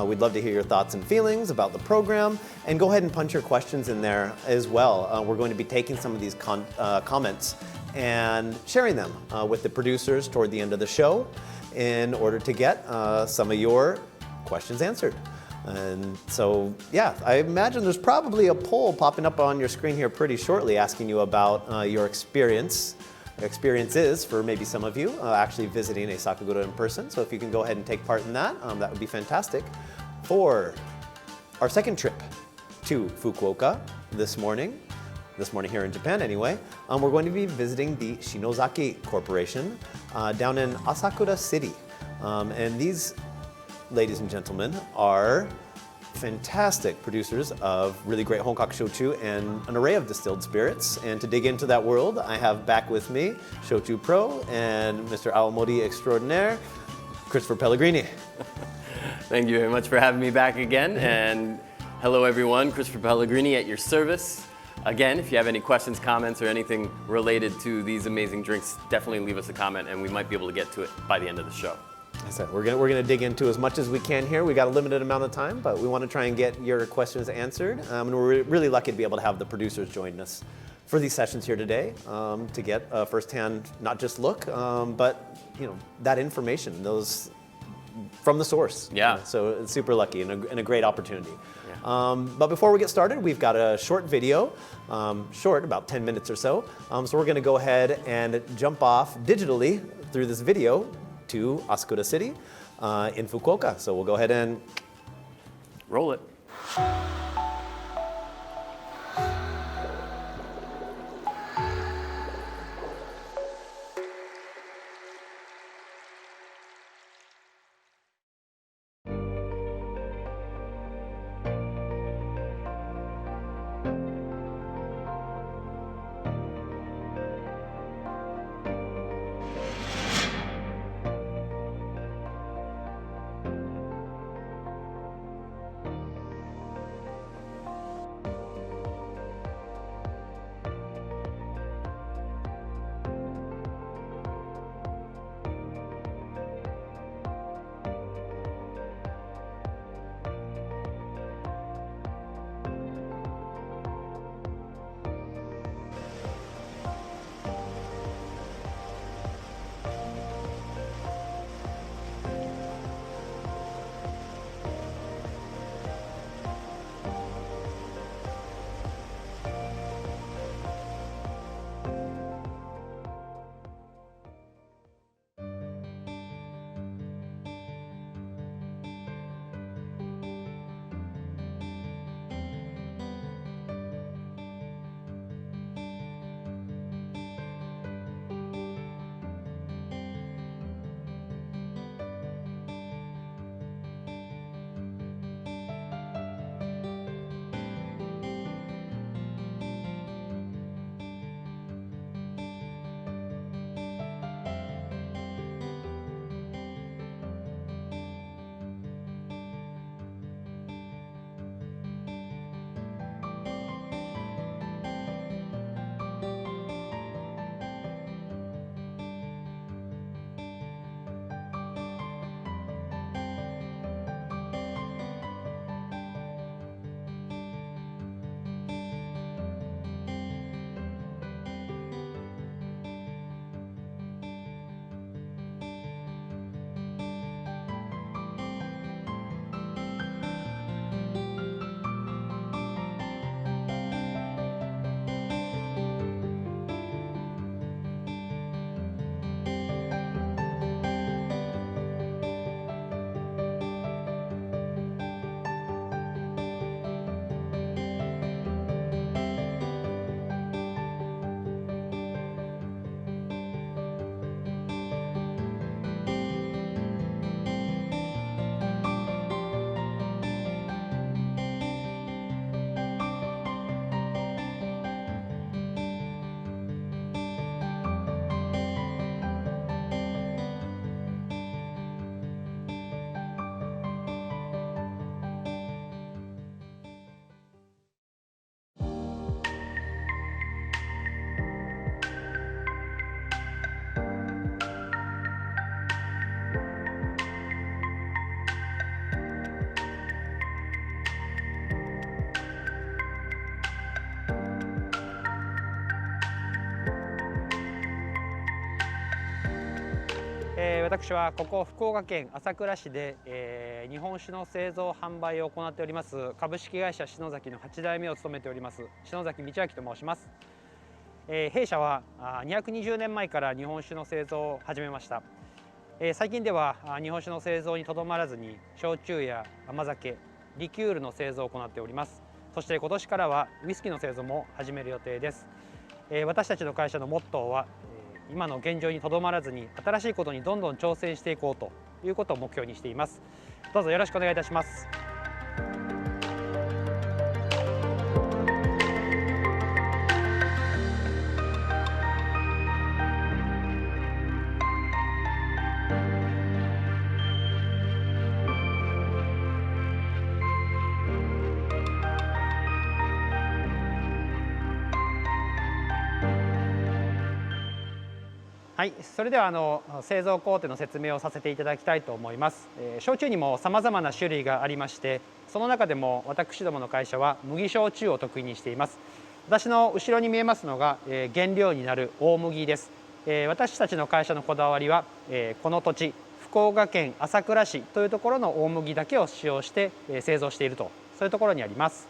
S1: We'd love to hear your thoughts and feelings about the program. And go ahead and punch your questions in there as well. We're going to be taking some of these comments and sharing them with the producers toward the end of the show in order to get some of your questions answered. And so, yeah, I imagine there's probably a poll popping up on your screen here pretty shortly asking you about your experiences for maybe some of you actually visiting a Sakagura in person. So if you can go ahead and take part in that, that would be fantastic. For our second trip to Fukuoka this morning here in Japan anyway, we're going to be visiting the Shinozaki Corporation down in Asakura City. And these ladies and gentlemen, are fantastic producers of really great Honkaku Shochu and an array of distilled spirits. And to dig into that world, I have back with me Shochu Pro and Mr. Awamori Extraordinaire, Christopher Pellegrini.
S2: Thank you very much for having me back again. And hello everyone, Christopher Pellegrini at your service. Again, if you have any questions, comments, or anything related to these amazing drinks, definitely leave us a comment and we might be able to get to it by the end of the show.
S1: I said, we're gonna dig into as much as we can here. We got a limited amount of time, but we want to try and get your questions answered. And we're really lucky to be able to have the producers join us for these sessions here today to get a firsthand, not just look, but that information, those from the source.
S2: Yeah.
S1: So it's super lucky and a great opportunity. Yeah. But before we get started, we've got a short video, short, about 10 minutes or so. So we're going to go ahead and jump off digitally through this video to Asakura City in Fukuoka. So we'll go ahead and
S2: roll it.
S7: 私はここ福岡県朝倉市で、日本酒の製造販売を行っております株式会社篠崎の8代目を務めております篠崎道明と申します。弊社は220年前から日本酒の製造を始めました。最近では日本酒の製造にとどまらずに焼酎や甘酒、リキュールの製造を行っております。そして今年からはウイスキーの製造も始める予定です。私たちの会社のモットーは今の現状にとどまらずに新しいことにどんどん挑戦していこうということを目標にしています。どうぞよろしくお願いいたします。はい、それでは製造工程の説明をさせていただきたいと思います。焼酎にもさまざまな種類がありまして、その中でも私どもの会社は麦焼酎を得意にしています。私の後ろに見えますのが原料になる大麦です。私たちの会社のこだわりはこの土地、福岡県朝倉市というところの大麦だけを使用して製造していると、そういうところにあります。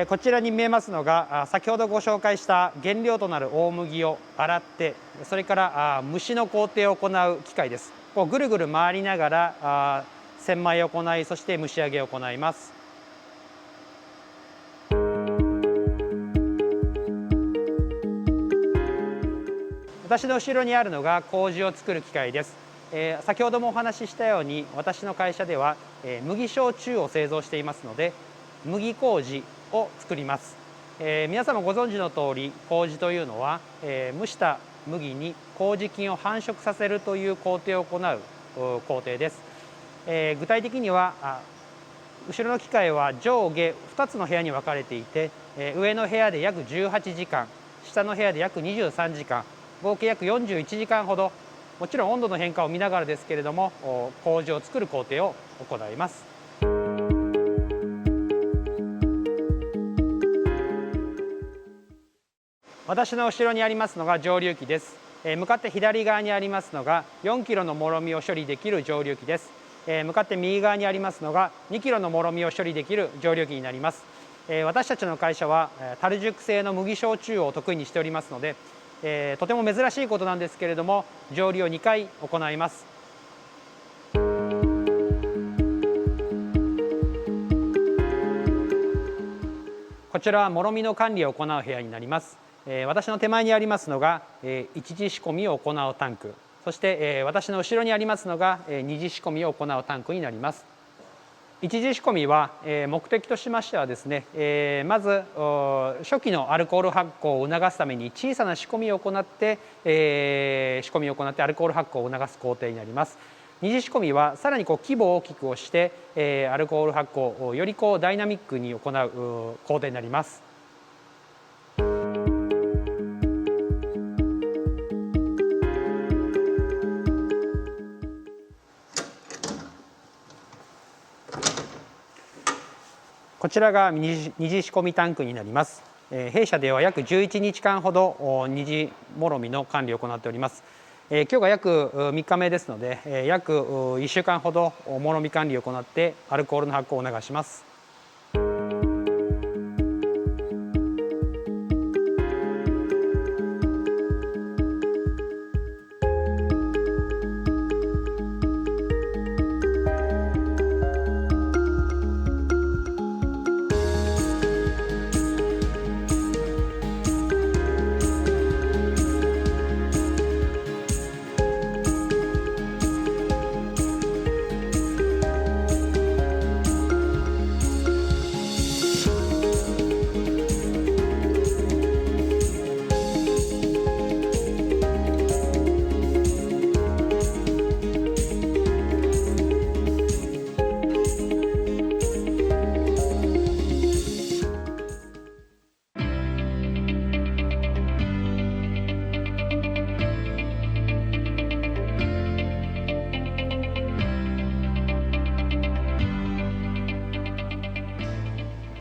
S7: こちらに見えますのが先ほどご紹介した原料となる大麦を洗って、それから蒸しの工程を行う機械です。こうぐるぐる回りながら洗米を行い、そして蒸し上げを行います。私の後ろにあるのが麹を作る機械です。先ほどもお話ししたように、私の会社では麦焼酎を製造していますので、麦麹を作ります。皆様ご存知の通り、麹というのは、蒸した麦に麹菌を繁殖させるという工程を行う工程です。具体的には後ろの機械は上下2つの部屋に分かれていて、上の部屋で約18時間、下の部屋で約23時間、合計約41時間ほど、もちろん温度の変化を見ながらですけれども、麹を作る工程を行います。私の後ろにありますのが蒸留機です。向かって左側にありますのが4キロのもろみを処理できる蒸留機です。向かって右側にありますのが2キロのもろみを処理できる蒸留機になります。私たちの会社は樽熟成の麦焼酎を得意にしておりますので、とても珍しいことなんですけれども、蒸留を2回行います。こちらはもろみの管理を行う部屋になります。私の手前にありますのが一次仕込みを行うタンク、そして私の後ろにありますのが二次仕込みを行うタンクになります。一次仕込みは目的としましてはですね、まず初期のアルコール発酵を促すために小さな仕込みを行って、アルコール発酵を促す工程になります。二次仕込みはさらに規模を大きくをして、アルコール発酵をよりダイナミックに行う工程になります。こちらが二次仕込みタンクになります。弊社では約11日間ほど二次もろみの管理を行っております。今日が約3日目ですので、約1週間ほどもろみ管理を行ってアルコールの発酵を促します。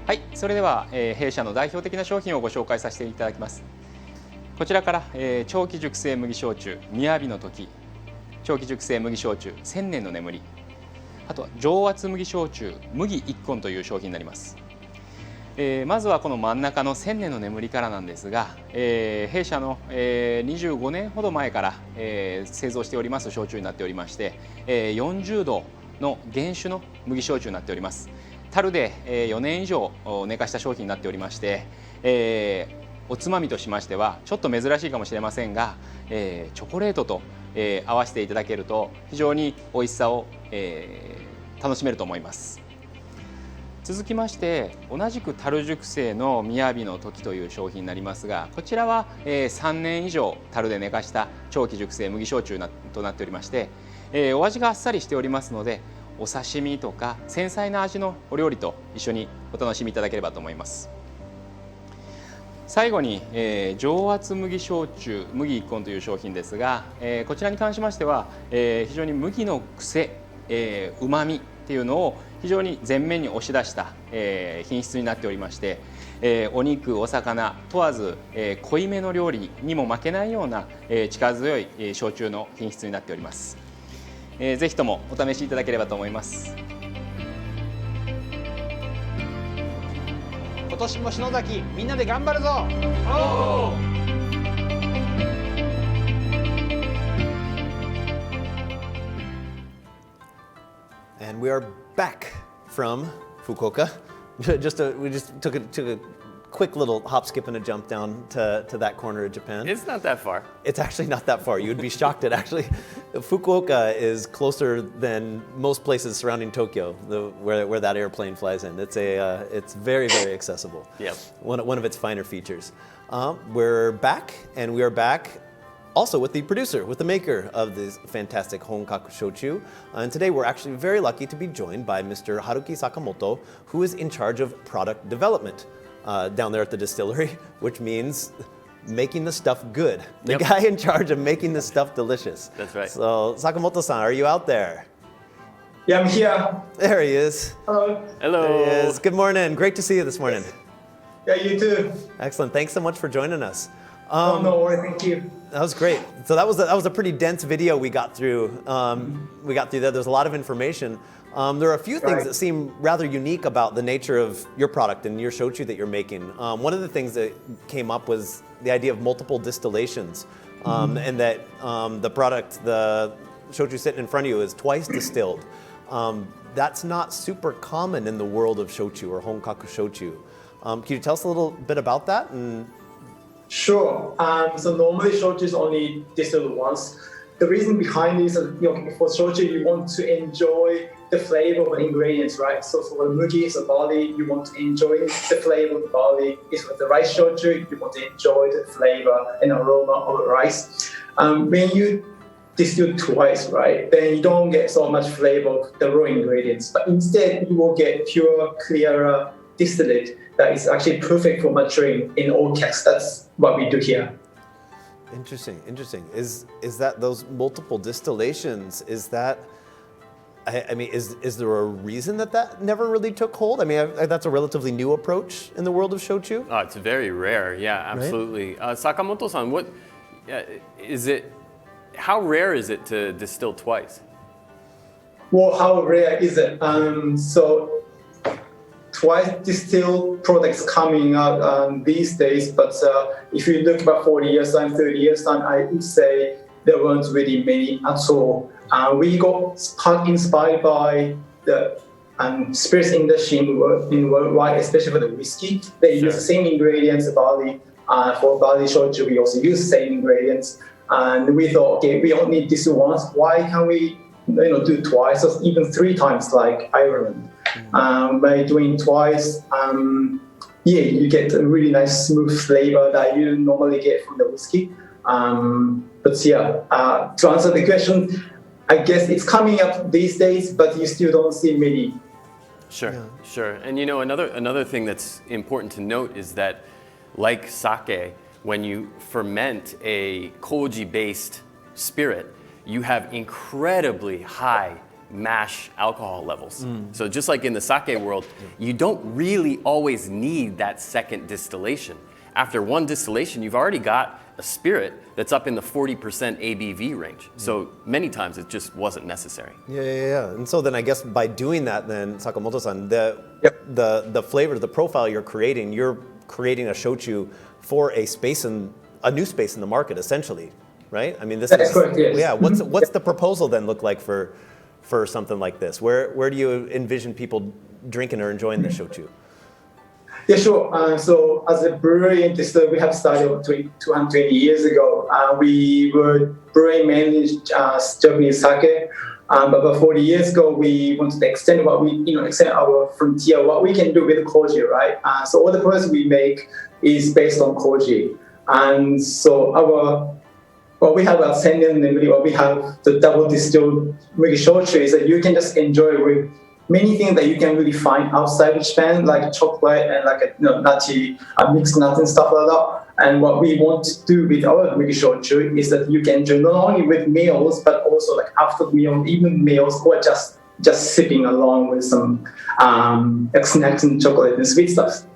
S8: はい、それでは、弊社の代表的な商品をご紹介させていただきます。こちらから、長期熟成麦焼酎雅の時、長期熟成麦焼酎1000年の眠り、あとは上圧麦焼酎麦一根という商品になります。まずはこの真ん中の1000年の眠りからなんですが、弊社の、25年ほど前から、製造しております焼酎になっておりまして、40度の原種の麦焼酎になっております。樽で4年以上寝かした商品になっておりまして、おつまみとしましてはちょっと珍しいかもしれませんが、チョコレートと、合わせていただけると非常に美味しさを、楽しめると思います。続きまして同じく樽熟成の雅の時という商品になりますが、こちらは、3年以上樽で寝かした長期熟成麦焼酎となっておりまして、お味があっさりしておりますので、お刺身とか繊細な味のお料理と一緒にお楽しみいただければと思います。最後に、上圧麦焼酎麦一本という商品ですが、こちらに関しましては、非常に麦の癖、うまみっていうのを非常に前面に押し出した、品質になっておりまして、お肉お魚問わず、濃いめの料理にも負けないような、力強い、焼酎の品質になっております。ぜひともお試しいただければと思います。
S7: 今年も篠崎みんなで頑張るぞ。
S1: And we are back from Fukuoka. We just took a quick little hop, skip, and a jump down to that corner of Japan.
S2: It's not that far.
S1: It's actually not that far. You would be shocked at actually. Fukuoka is closer than most places surrounding Tokyo, where that airplane flies in. It's very, very accessible.
S2: Yep.
S1: One of its finer features. We're back, and we are back also with the producer, with the maker of this fantastic Honkaku Shochu. And today we're actually very lucky to be joined by Mr. Haruki Sakamoto, who is in charge of product development down there at the distillery, which means making the stuff good. The guy in charge of making the stuff delicious.
S2: That's right.
S1: So Sakamoto-san, are you out there?
S4: Yeah, I'm here.
S1: There he is.
S4: Hello.
S2: Hello.
S1: There he is. Good morning. Great to see you this morning.
S4: Yeah, you too.
S1: Excellent. Thanks so much for joining us.
S4: No worries, thank you.
S1: That was great. So that was a pretty dense video we got through. There. There's a lot of information. There are a few things that seem rather unique about the nature of your product and your shochu that you're making. One of the things that came up was the idea of multiple distillations, and that the product, the shochu sitting in front of you, is twice distilled. That's not super common in the world of shochu or honkaku shochu. Can you tell us a little bit about that?
S4: Sure. So normally shochu is only distilled once. The reason behind this is, for shochu, you want to enjoy the flavor of the ingredients, right? So for the mugi, so barley, you want to enjoy the flavor of the barley. If with the rice shochu, you want to enjoy the flavor and aroma of the rice. When you distill twice, right, then you don't get so much flavor of the raw ingredients, but instead you will get pure, clearer distillate that is actually perfect for maturing in all casks. That's what we do here.
S1: Interesting. Is that those multiple distillations? Is that? I mean, is there a reason that never really took hold? I mean, that's a relatively new approach in the world of shochu.
S2: Oh, it's very rare. Yeah, absolutely. Right? Sakamoto-san, what is it? How rare is it to distill twice?
S4: Well, how rare is it? So twice distilled products coming out these days, but if you look about 40 years time, 30 years time, I would say there weren't really many at all. We got inspired by the spirits industry in worldwide, especially for the whiskey. They use the same ingredients, barley. For barley shochu, we also use the same ingredients. And we thought, okay, we only need this once. Why can't we, do twice or even 3 times like Ireland? By doing twice, you get a really nice smooth flavor that you normally get from the whiskey. To answer the question, I guess it's coming up these days, but you still don't see many.
S2: Sure. And another thing that's important to note is that, like sake, when you ferment a koji-based spirit, you have incredibly high mash alcohol levels. So just like in the sake world, you don't really always need that second distillation. After one distillation, you've already got a spirit that's up in the 40% ABV range. So many times it just wasn't necessary.
S1: Yeah. And so then I guess by doing that, then Sakamoto-san, the flavor, the profile you're creating a shochu for a new space in the market, essentially, right? I mean, this
S4: That's
S1: is
S4: correct, yes.
S1: Yeah. What's the proposal then look like for for something like this? Where do you envision people drinking or enjoying the shochu?
S4: Yeah, sure. So as a brewery and distillery, we have started 220 years ago. We were brewing mainly Japanese sake. But about 40 years ago, we wanted to extend extend our frontier, what we can do with koji, right? So all the products we make is based on koji. And so what we have at Sennin, namely what we have the double distilled Mugi Shochu is that you can just enjoy with many things that you can really find outside of Japan, like chocolate and like nutty, mixed nuts and stuff like that. And what we want to do with our Mugi Shochu is that you can enjoy not only with meals, but also like after meal, even meals, or just sipping along with some snacks and chocolate and sweet stuff.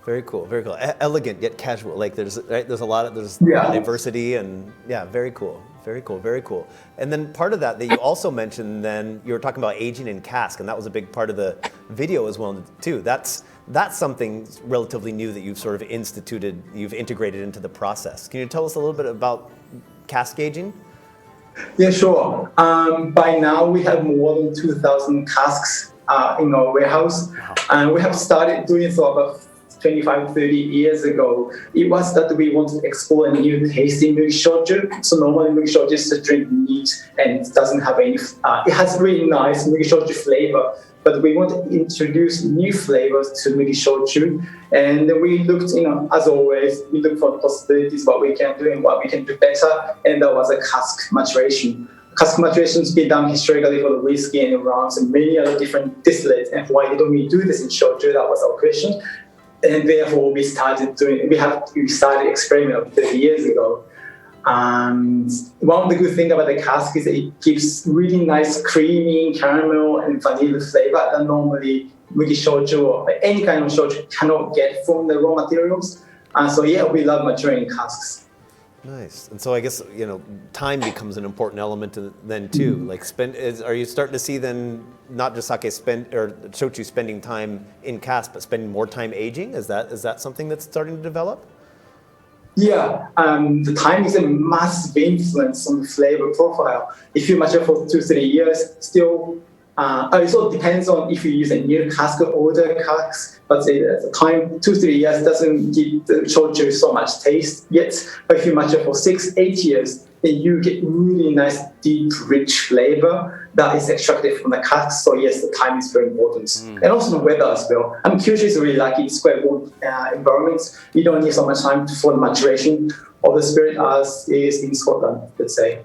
S1: Very cool, very cool. Elegant yet casual. Like there's a lot of diversity and very cool. Very cool, very cool. And then part of that you also mentioned, then you were talking about aging in cask, and that was a big part of the video as well too. That's something relatively new that you've sort of you've integrated into the process. Can you tell us a little bit about cask aging?
S4: Yeah, sure. By now we have more than 2,000 casks in our warehouse, and we have started doing so about 25, 30 years ago. It was that we wanted to explore a new tasty Mugi Shochu. So normally Mugi Shochu is to drink neat and it doesn't have any, it has really nice Mugi Shochu flavor, but we want to introduce new flavors to Mugi Shochu. And we looked, as always, we look for possibilities, what we can do and what we can do better. And that was a cask maturation. Cask maturation has been done historically for the whiskey and rums and many other different distillates. And why don't we do this in Shochu? That was our question. And therefore, we started experimenting 30 years ago. And one of the good things about the cask is that it gives really nice creamy caramel and vanilla flavor that normally Mugi Shochu or any kind of shochu cannot get from the raw materials. And so, we love maturing casks.
S1: Nice. And so I guess, time becomes an important element then too. Like are you starting to see then not just shochu spending time in cask, but spending more time aging? Is that something that's starting to develop?
S4: Yeah, the time is a massive influence on the flavor profile. If you mature for 2-3 years, still, it also depends on if you use a new cask or older cask. But the time 2-3 years doesn't give the shochu so much taste yet. But if you mature for 6-8 years, then you get really nice, deep, rich flavor that is extracted from the cask. So yes, the time is very important. And also the weather as well. Kyushu is really lucky. It's quite warm environments. You don't need so much time for the maturation of the spirit as is in Scotland, let's say.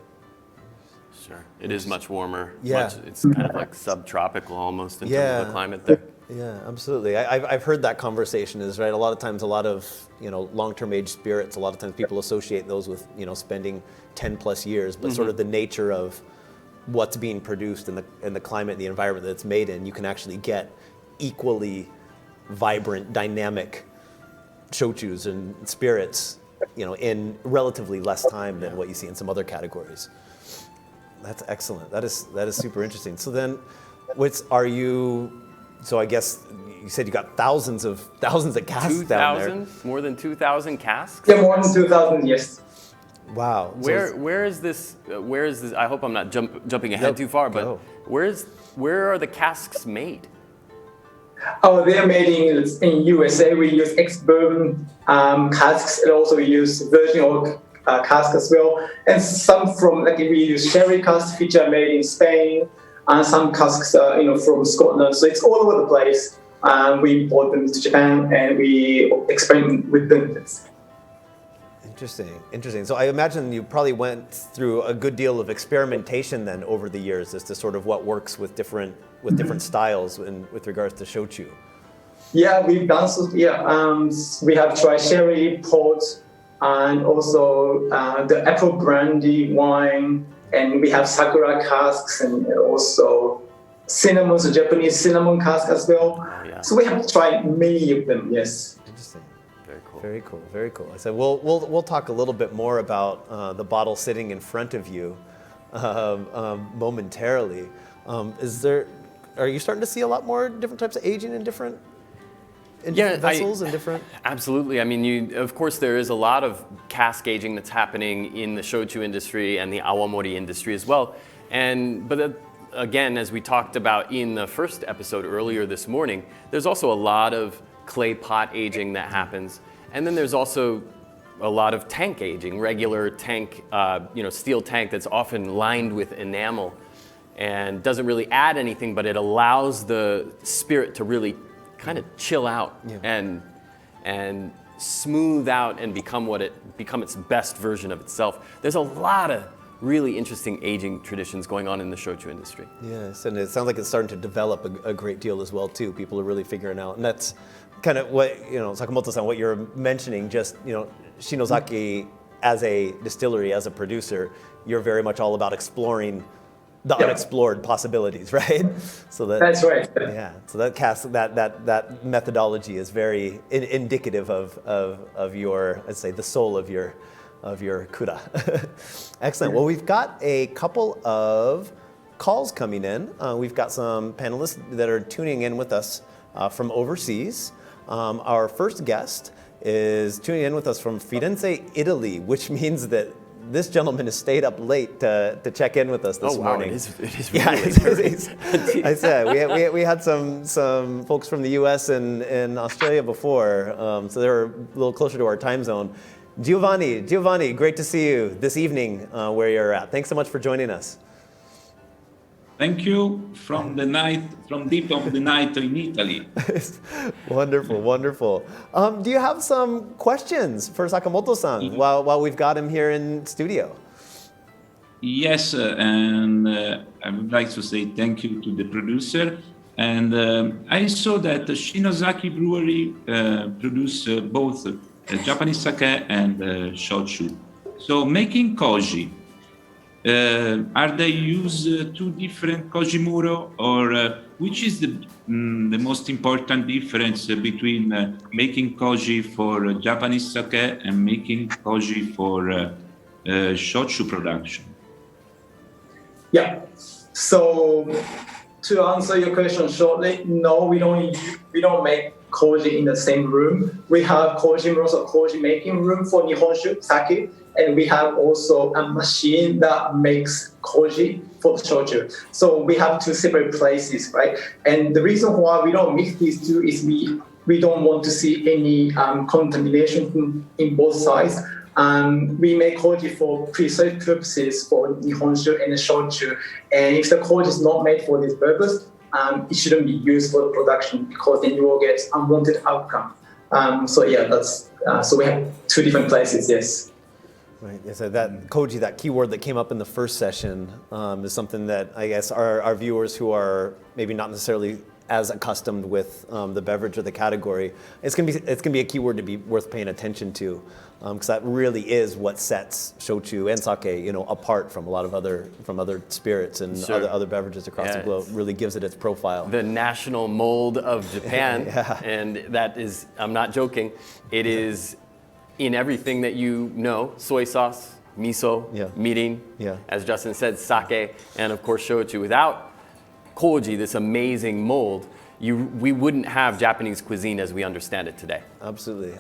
S2: Sure. It is much warmer.
S1: Yeah.
S2: It's kind of like subtropical almost in terms of the climate there.
S1: Yeah, absolutely. I've heard that conversation is right. A lot of times, a lot of long-term aged spirits. A lot of times, people associate those with spending 10+ years. But sort of the nature of what's being produced and the climate and the environment that it's made in, you can actually get equally vibrant, dynamic shochus and spirits, in relatively less time than what you see in some other categories. That's excellent. That is super interesting. So then, So I guess you said you got thousands of casks down there.
S2: More than 2,000 casks?
S4: Yeah, more than 2,000, yes.
S1: Wow.
S2: Where is this? I hope I'm not jumping ahead too far, but where are the casks made?
S4: Oh, they're made in USA. We use ex-bourbon casks, and also we use virgin oak casks as well. And some we use sherry casks, which are made in Spain. And some casks are, from Scotland. So it's all over the place. We import them to Japan and we experiment with them.
S1: Interesting. So I imagine you probably went through a good deal of experimentation then over the years as to sort of what works with different styles with regards to shochu.
S4: Yeah, we've done so. Yeah, we have tried sherry, port, and also the apple brandy wine. And we have Sakura casks and also cinnamon, so Japanese cinnamon cask as well. Oh, yeah. So we have tried many of them, yes.
S1: Interesting. Very cool. I said we'll talk a little bit more about the bottle sitting in front of you momentarily. Are you starting to see a lot more different types of aging in different vessels and different?
S2: Absolutely. I mean, of course, there is a lot of cask aging that's happening in the shochu industry and the awamori industry as well. But again, as we talked about in the first episode earlier this morning, there's also a lot of clay pot aging that happens. And then there's also a lot of tank aging, regular tank, steel tank that's often lined with enamel and doesn't really add anything, but it allows the spirit to really kind of chill out and smooth out and become its best version of itself. There's a lot of really interesting aging traditions going on in the shochu industry.
S1: Yes, and it sounds like it's starting to develop a great deal as well too. People are really figuring out, and that's kind of what, Sakamoto-san, what you're mentioning, just, Shinozaki as a distillery, as a producer, you're very much all about exploring the unexplored possibilities, right?
S4: That's right.
S1: Yeah, so that methodology is very indicative of your, let's say, the soul of your kura. Excellent. Well, we've got a couple of calls coming in. We've got some panelists that are tuning in with us from overseas. Our first guest is tuning in with us from Firenze, Italy, which means that this gentleman has stayed up late to check in with us this morning.
S2: It is
S1: Yeah,
S2: really
S1: I said we had some folks from the U.S. and Australia before, so they were a little closer to our time zone. Giovanni, great to see you this evening where you're at. Thanks so much for joining us.
S9: Thank you from deep of the night in Italy.
S1: Wonderful. Do you have some questions for Sakamoto-san while we've got him here in studio?
S9: Yes, and I would like to say thank you to the producer. And I saw that the Shinozaki Brewery produce both Japanese sake and shochu. So making koji, are they use two different kojimuro, or which is the most important difference between making koji for Japanese sake and making koji for shochu production?
S4: Yeah. So to answer your question shortly, no, we don't make koji in the same room. We have kojimuro, so koji making room for Nihonshu sake. And we have also a machine that makes koji for the shochu. So we have two separate places, right? And the reason why we don't mix these two is we don't want to see any contamination in both sides. We make koji for preserved purposes for Nihonshu and the shochu. And if the koji is not made for this purpose, it shouldn't be used for the production, because then you will get unwanted outcome. So we have two different places, yes.
S1: Right. Yeah, so that koji, that keyword that came up in the first session, is something that I guess our viewers who are maybe not necessarily as accustomed with the beverage or the category, it's gonna be a keyword to be worth paying attention to, because that really is what sets shochu and sake, apart from a lot of other spirits and other beverages across the globe. Really gives it its profile.
S2: The national mold of Japan, and that is, I'm not joking, it is in everything that you know: soy sauce, miso, mirin, as Justin said, sake, and of course shochu. Without koji, this amazing mold, we wouldn't have Japanese cuisine as we understand it today.
S1: Absolutely.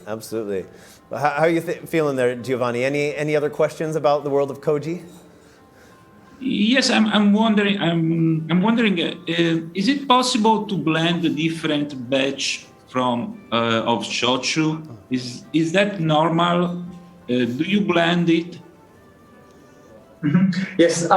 S1: Well, how are you feeling there, Giovanni? Any other questions about the world of koji?
S9: Yes, I'm wondering. Is it possible to blend a different batch of shochu? Is that normal? Do you blend it?
S4: Mm-hmm. Yes,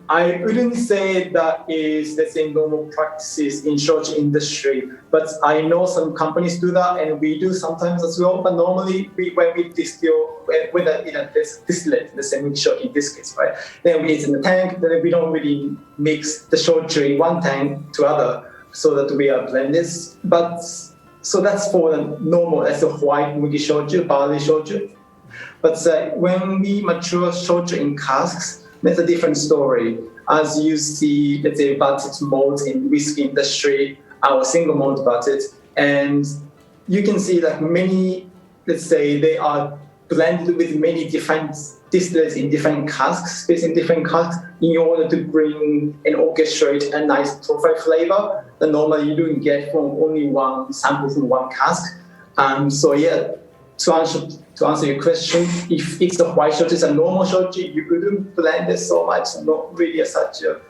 S4: I wouldn't say that is, let's say, normal practices in shochu industry, but I know some companies do that, and we do sometimes as well. But normally, when we distill, whether in a distillate, the same with shochu in this case, right? Then it's in the tank. Then we don't really mix the shochu in one tank to other, so that we are blended. But so that's for the normal, that's a white mugi shochu, barley shochu. But when we mature shochu in casks, that's a different story. As you see, let's say, batted malts in whiskey industry, our single malt batted, and you can see that many, let's say, they are blended with many different distillates in different casks, spaced in different casks, in order to bring and orchestrate a nice profile flavor that normally you don't get from only one sample from one cask. To answer your question, if it's a white shochu, it's a normal shochu, you wouldn't blend it so much, not really such a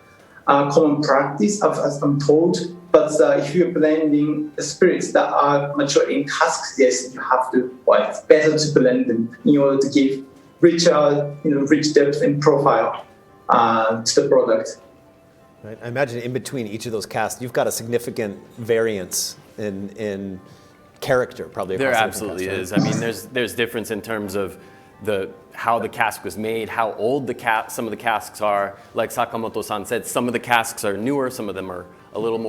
S4: common practice, as I'm told. But if you're blending the spirits that are mature in casks, yes, you have to. Well, it's better to blend them in order to give richer, rich depth and profile to the product.
S1: Right. I imagine in between each of those casks, you've got a significant variance in character, probably.
S2: There absolutely is. I mean, there's difference in terms of how the cask was made, how old some of the casks are. Like Sakamoto-san said, some of the casks are newer, some of them are a little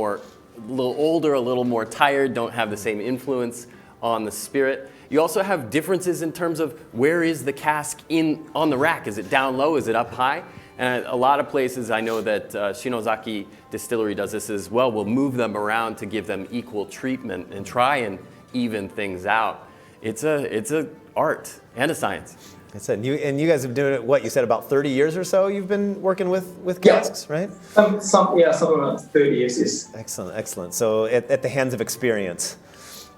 S2: older, a little more tired, don't have the same influence on the spirit. You also have differences in terms of where is the cask on the rack? Is it down low? Is it up high? And a lot of places, I know that Shinozaki Distillery does this as well, will move them around to give them equal treatment and try and even things out. It's a art and a science.
S1: I said, and you guys have been doing it, what, you said about 30 years or so you've been working with casks, right?
S4: Some around 30 years, yes.
S1: Excellent. So at the hands of experience.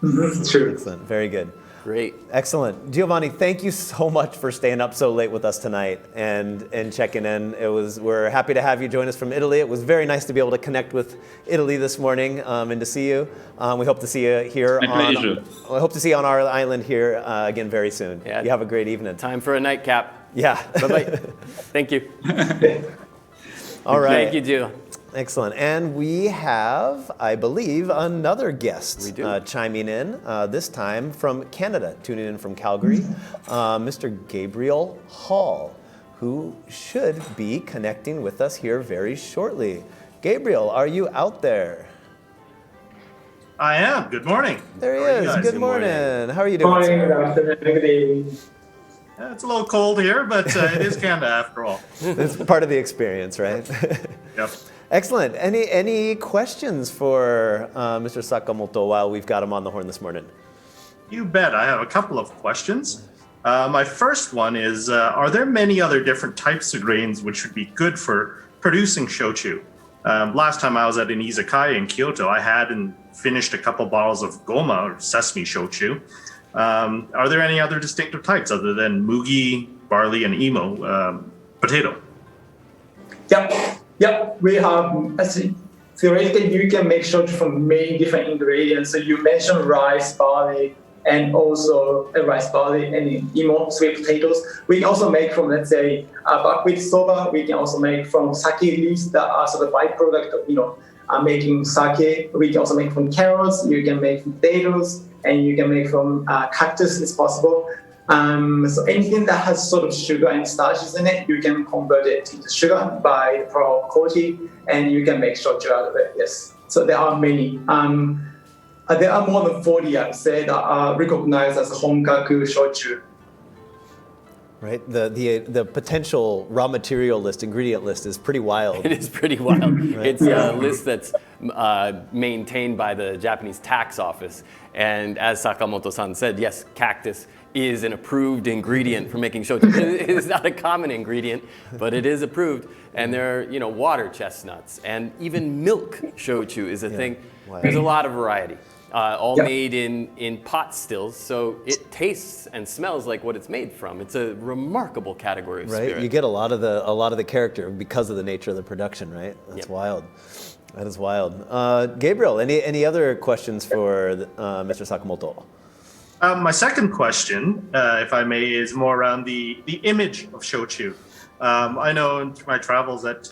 S4: Mm-hmm. True.
S1: Excellent, very good.
S2: Great.
S1: Excellent. Giovanni, thank you so much for staying up so late with us tonight and checking in. We're happy to have you join us from Italy. It was very nice to be able to connect with Italy this morning and to see you. We hope to see you here. I hope to see you on our island here again very soon.
S2: Yeah.
S1: You have a great evening.
S2: Time for a nightcap.
S1: Yeah.
S2: Bye-bye. Thank you.
S1: All right.
S2: Thank you, Jill.
S1: Excellent. And we have, I believe, another guest chiming in, this time from Canada, tuning in from Calgary, Mr. Gabriel Hall, who should be connecting with us here very shortly. Gabriel, are you out there?
S10: I am. Good morning.
S1: There he is. Good morning. How are you doing?
S4: Morning, good afternoon, good evening.
S10: It's a little cold here, but it is Canada after all.
S1: It's part of the experience, right?
S10: Yep.
S1: Excellent. Any questions for Mr. Sakamoto while we've got him on the horn this morning?
S10: You bet. I have a couple of questions. My first one is, are there many other different types of grains which would be good for producing shochu? Last time I was at an izakaya in Kyoto, I had and finished a couple bottles of goma or sesame shochu. Are there any other distinctive types other than mugi, barley, and imo, potato?
S4: Yep. We have, theoretically, you can make shochu from many different ingredients. So you mentioned rice, barley, and also rice, barley, and imo, sweet potatoes. We can also make from, let's say, buckwheat soba. We can also make from sake leaves that are sort of byproduct of, making sake. We can also make from carrots. You can make from potatoes, and you can make from cactus. It's possible. So anything that has sort of sugar and starches in it, you can convert it into sugar by the power of kochi, and you can make shochu out of it. Yes. So there are many. There are more than 40, I'd say, that are recognized as honkaku shochu.
S1: Right. The potential raw material list, ingredient list, is pretty wild.
S2: It is pretty wild. Right? It's a list that's maintained by the Japanese tax office. And as Sakamoto-san said, yes, cactus is an approved ingredient for making shochu. It is not a common ingredient, but it is approved. And there are, water chestnuts and even milk shochu is a thing. Wow. There's a lot of variety, made in pot stills, so it tastes and smells like what it's made from. It's a remarkable category of spirit.
S1: You get a lot of the character because of the nature of the production, right? That's wild. That is wild. Gabriel, any other questions for Mr. Sakamoto?
S10: My second question, if I may, is more around the image of shochu. I know in my travels that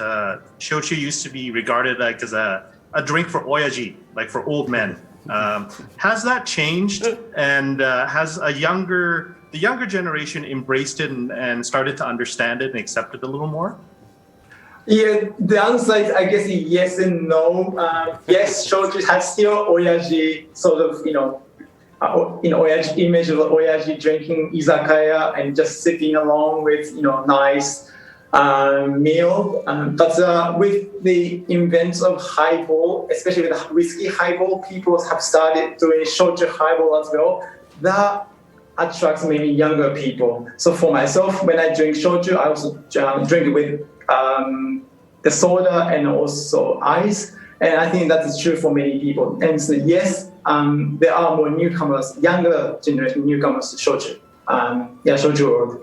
S10: shochu used to be regarded like as a drink for oyaji, like for old men. Has that changed, and has the younger generation embraced it and started to understand it and accept it a little more?
S4: Yeah, the answer is, I guess, yes and no. Yes, shochu has still oyaji sort of, oyaji image of oyaji drinking izakaya and just sitting along with, nice meal. But with the invent of highball, especially with the whiskey highball, people have started doing shochu highball as well. That attracts many younger people. So for myself, when I drink shochu, I also drink it with the soda and also ice. And I think that is true for many people. And so yes, there are more newcomers, younger generation newcomers to shochu. Shochu world.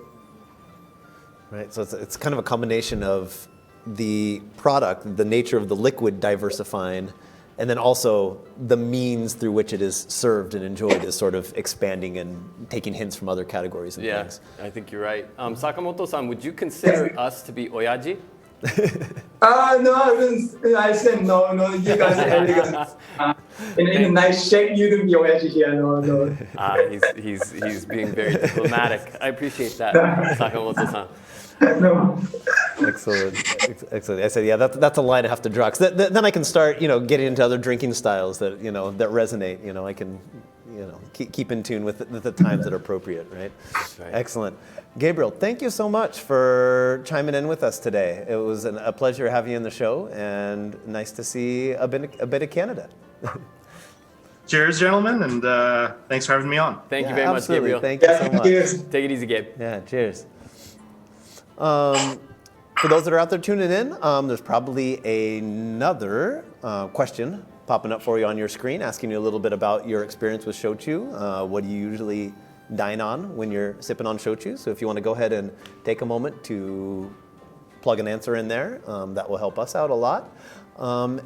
S1: Right, so it's kind of a combination of the product, the nature of the liquid diversifying, and then also the means through which it is served and enjoyed is sort of expanding and taking hints from other categories and things.
S2: I think you're right. Sakamoto-san, would you consider us to be oyaji?
S4: No, I wouldn't. I said no. You guys are elegant. In a nice shape, you don't be oyaji here. No.
S2: He's being very diplomatic. I appreciate that, Sakamoto-san.
S4: No.
S1: Excellent. I said, yeah, that's a line I have to draw. 'Cause then I can start, getting into other drinking styles that, that resonate. I can, keep in tune with the times that are appropriate, right?
S2: Right.
S1: Excellent. Gabriel, thank you so much for chiming in with us today. It was a pleasure having you on the show, and nice to see a bit of Canada.
S10: Cheers, gentlemen, and thanks for having me on.
S2: Thank you very much,
S1: absolutely.
S2: Gabriel.
S1: Thank you so much.
S4: Cheers.
S2: Take it easy, Gabe.
S1: Yeah, cheers. For those that are out there tuning in, there's probably another question popping up for you on your screen, asking you a little bit about your experience with shochu. What do you usually dine on when you're sipping on shochu? So if you want to go ahead and take a moment to plug an answer in there, that will help us out a lot.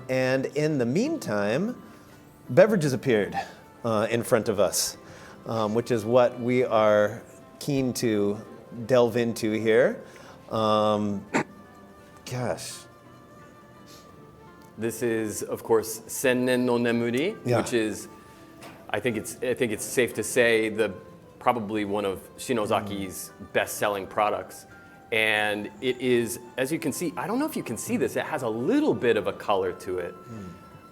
S1: And in the meantime, beverages appeared in front of us, which is what we are keen to delve into here.
S2: This is, of course, Sennen no Nemuri, which is, I think it's safe to say, probably one of Shinozaki's best-selling products. And it is, as you can see, I don't know if you can see this, it has a little bit of a color to it.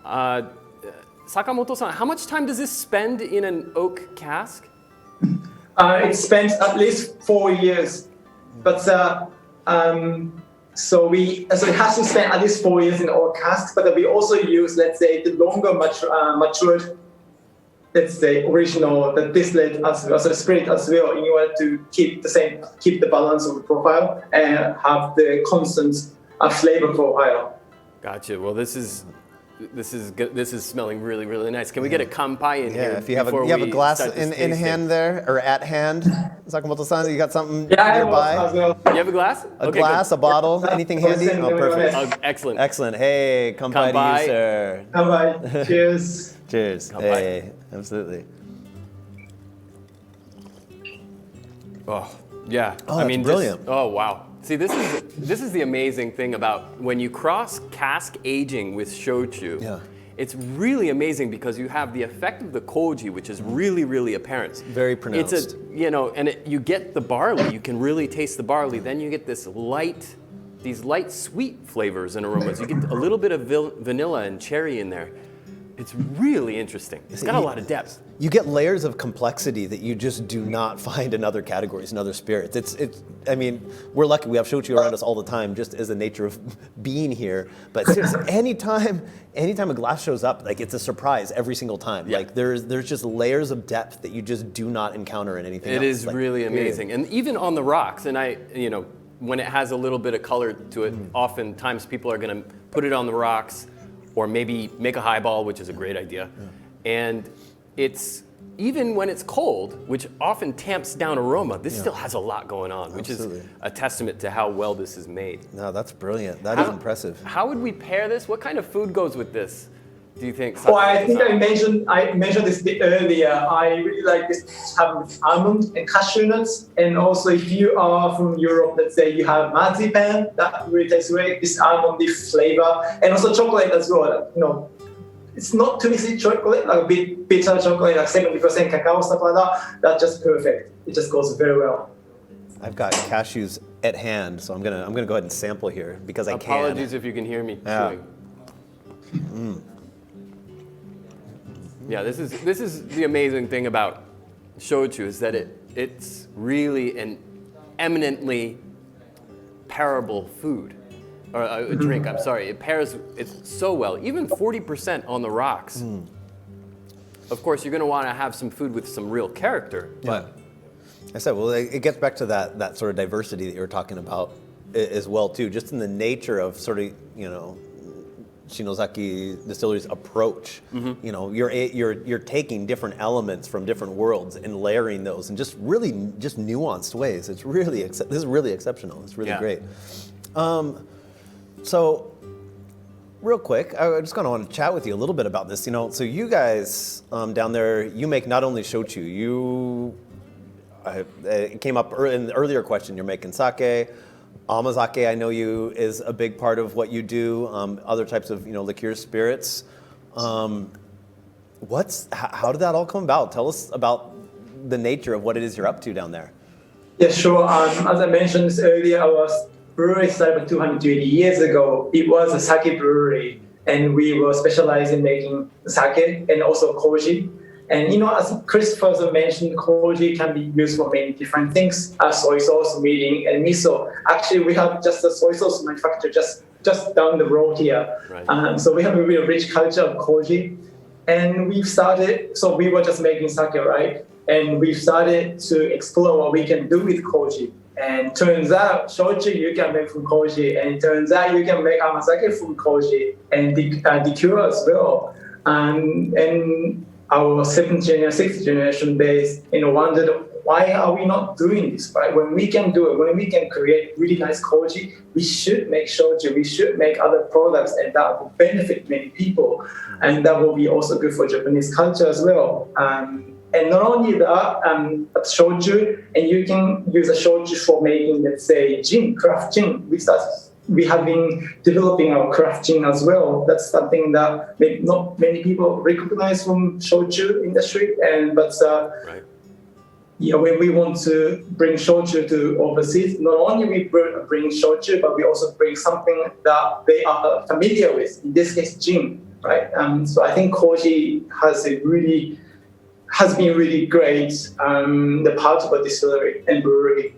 S2: Sakamoto-san, how much time does this spend in an oak cask?
S4: It spends at least 4 years, but so it has to spend at least 4 years in our casks. But we also use, let's say, the longer matured, let's say, the distillate as well, so the spirit as well, in order to keep the balance of the profile and have the constant flavor profile.
S2: Gotcha. Well, this is smelling really, really nice. Can we get a kanpai in here?
S1: Yeah, if you have a glass in hand there, or at hand, Sakamoto-san, you got something nearby?
S4: As well.
S2: You have a glass?
S1: A glass, a bottle, anything handy? Oh, perfect.
S2: Excellent.
S1: Excellent. Hey, kanpai to you, sir.
S4: Kanpai. Cheers.
S1: Cheers.
S2: Kanpai.
S1: Hey, absolutely.
S2: Oh, yeah.
S1: Oh, that's brilliant.
S2: Oh, wow. See, this is the amazing thing about when you cross cask aging with shochu.
S1: Yeah.
S2: It's really amazing because you have the effect of the koji, which is really, really apparent.
S1: Very pronounced.
S2: You get the barley. You can really taste the barley. Then you get these light sweet flavors and aromas. You get a little bit of vanilla and cherry in there. It's really interesting. It's got a lot of depth.
S1: You get layers of complexity that you just do not find in other categories, in other spirits. I mean, we're lucky we have shochu around us all the time, just as the nature of being here. But seriously, anytime a glass shows up, like, it's a surprise every single time.
S2: Yeah.
S1: Like, there's just layers of depth that you just do not encounter in anything else.
S2: It is really amazing. And even on the rocks, and when it has a little bit of color to it, oftentimes people are going to put it on the rocks, or maybe make a highball, which is a great idea. Yeah. And it's, even when it's cold, which often tamps down aroma, this still has a lot going on, which is a testament to how well this is made.
S1: No, that's brilliant. That is impressive.
S2: How would we pair this? What kind of food goes with this, do you think?
S4: Well, I think I mentioned this a bit earlier. I really like this having with almond and cashew nuts. And also, if you are from Europe, let's say you have marzipan, that really tastes great. This almondy flavor, and also chocolate as well. It's not too sweet chocolate, like a bit bitter chocolate, like 70% cacao, stuff like that. That's just perfect. It just goes very well.
S1: I've got cashews at hand, so I'm gonna go ahead and sample here because I can.
S2: Apologies if you can hear me chewing. Yeah, this is the amazing thing about shochu, is that it's really an eminently pairable food, or a drink. I'm sorry, it pairs so well. Even 40% on the rocks. Of course, you're going to want to have some food with some real character. But
S1: I said, well, it gets back to that sort of diversity that you were talking about as well too, just in the nature of sort of Shinozaki Distillery's approach. You're taking different elements from different worlds and layering those in just nuanced ways. It's really this is really exceptional. It's really great. So, real quick, I just kind of want to chat with you a little bit about this. So you guys down there, you make not only shochu. It came up in the earlier question. You're making sake, amazake. I know is a big part of what you do. Other types of liqueur spirits. How did that all come about? Tell us about the nature of what it is you're up to down there.
S4: Yeah, sure. As I mentioned earlier, our brewery started 220 years ago. It was a sake brewery, and we were specialized in making sake and also koji. And as Christopher mentioned, koji can be used for many different things: soy sauce, mirin, and miso. Actually, we have just a soy sauce manufacturer just down the road here. Right. So we have a really rich culture of koji. And we've started. So we were just making sake, right? And we've started to explore what we can do with koji. And turns out, shochu you can make from koji, and turns out you can make amazake from koji, and liqueur as well. And our 7th generation, 6th generation base, wondered why are we not doing this, right? When we can do it, when we can create really nice koji, we should make shochu, we should make other products, and that will benefit many people, and that will be also good for Japanese culture as well. And not only that, shochu, and you can use a shochu for making, let's say, gin, craft gin. We have been developing our craft gin as well. That's something that not many people recognize from shochu industry. Right. When we want to bring shochu to overseas, not only we bring shochu, but we also bring something that they are familiar with. In this case, gin, right? So I think koji has been really great, the part of a distillery and brewery.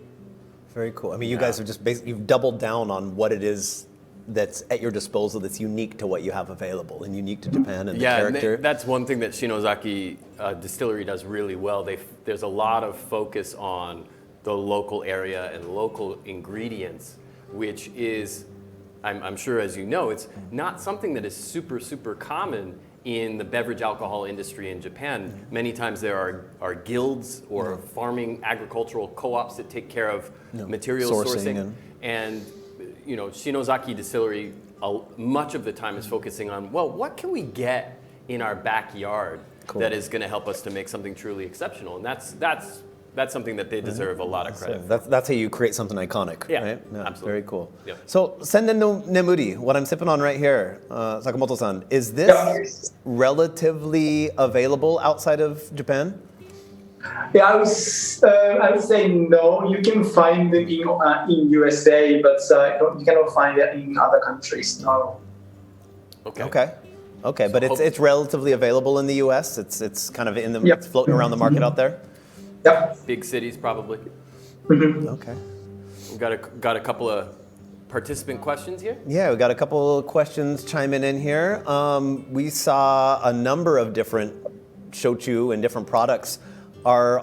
S1: Very cool. I mean, you guys have just you've doubled down on what it is that's at your disposal that's unique to what you have available and unique to Japan and the character.
S2: And that's one thing that Shinozaki Distillery does really well. There's a lot of focus on the local area and local ingredients, which is, I'm sure as you know, it's not something that is super, super common in the beverage alcohol industry in Japan. Many times there are guilds or farming agricultural co-ops that take care of material sourcing. And Shinozaki Distillery much of the time is focusing on, well, what can we get in our backyard that is going to help us to make something truly exceptional? And that's something that they deserve a lot of credit for.
S1: That's how you create something iconic,
S2: right?
S1: Yeah,
S2: absolutely.
S1: Very cool.
S2: Yeah.
S1: So, Senden no Nemuri, what I'm sipping on right here, Sakamoto-san, is this relatively available outside of Japan?
S4: Yeah, I would say no. You can find it in USA, but you cannot find it in other countries. No.
S1: Okay, but it's relatively available in the US. It's kind of it's floating around the market out there.
S4: Yep.
S2: Big cities, probably.
S4: Mm-hmm.
S1: Okay.
S2: We've got a couple of participant questions here.
S1: Yeah, we got a couple of questions chiming in here. We saw a number of different shochu and different products. Are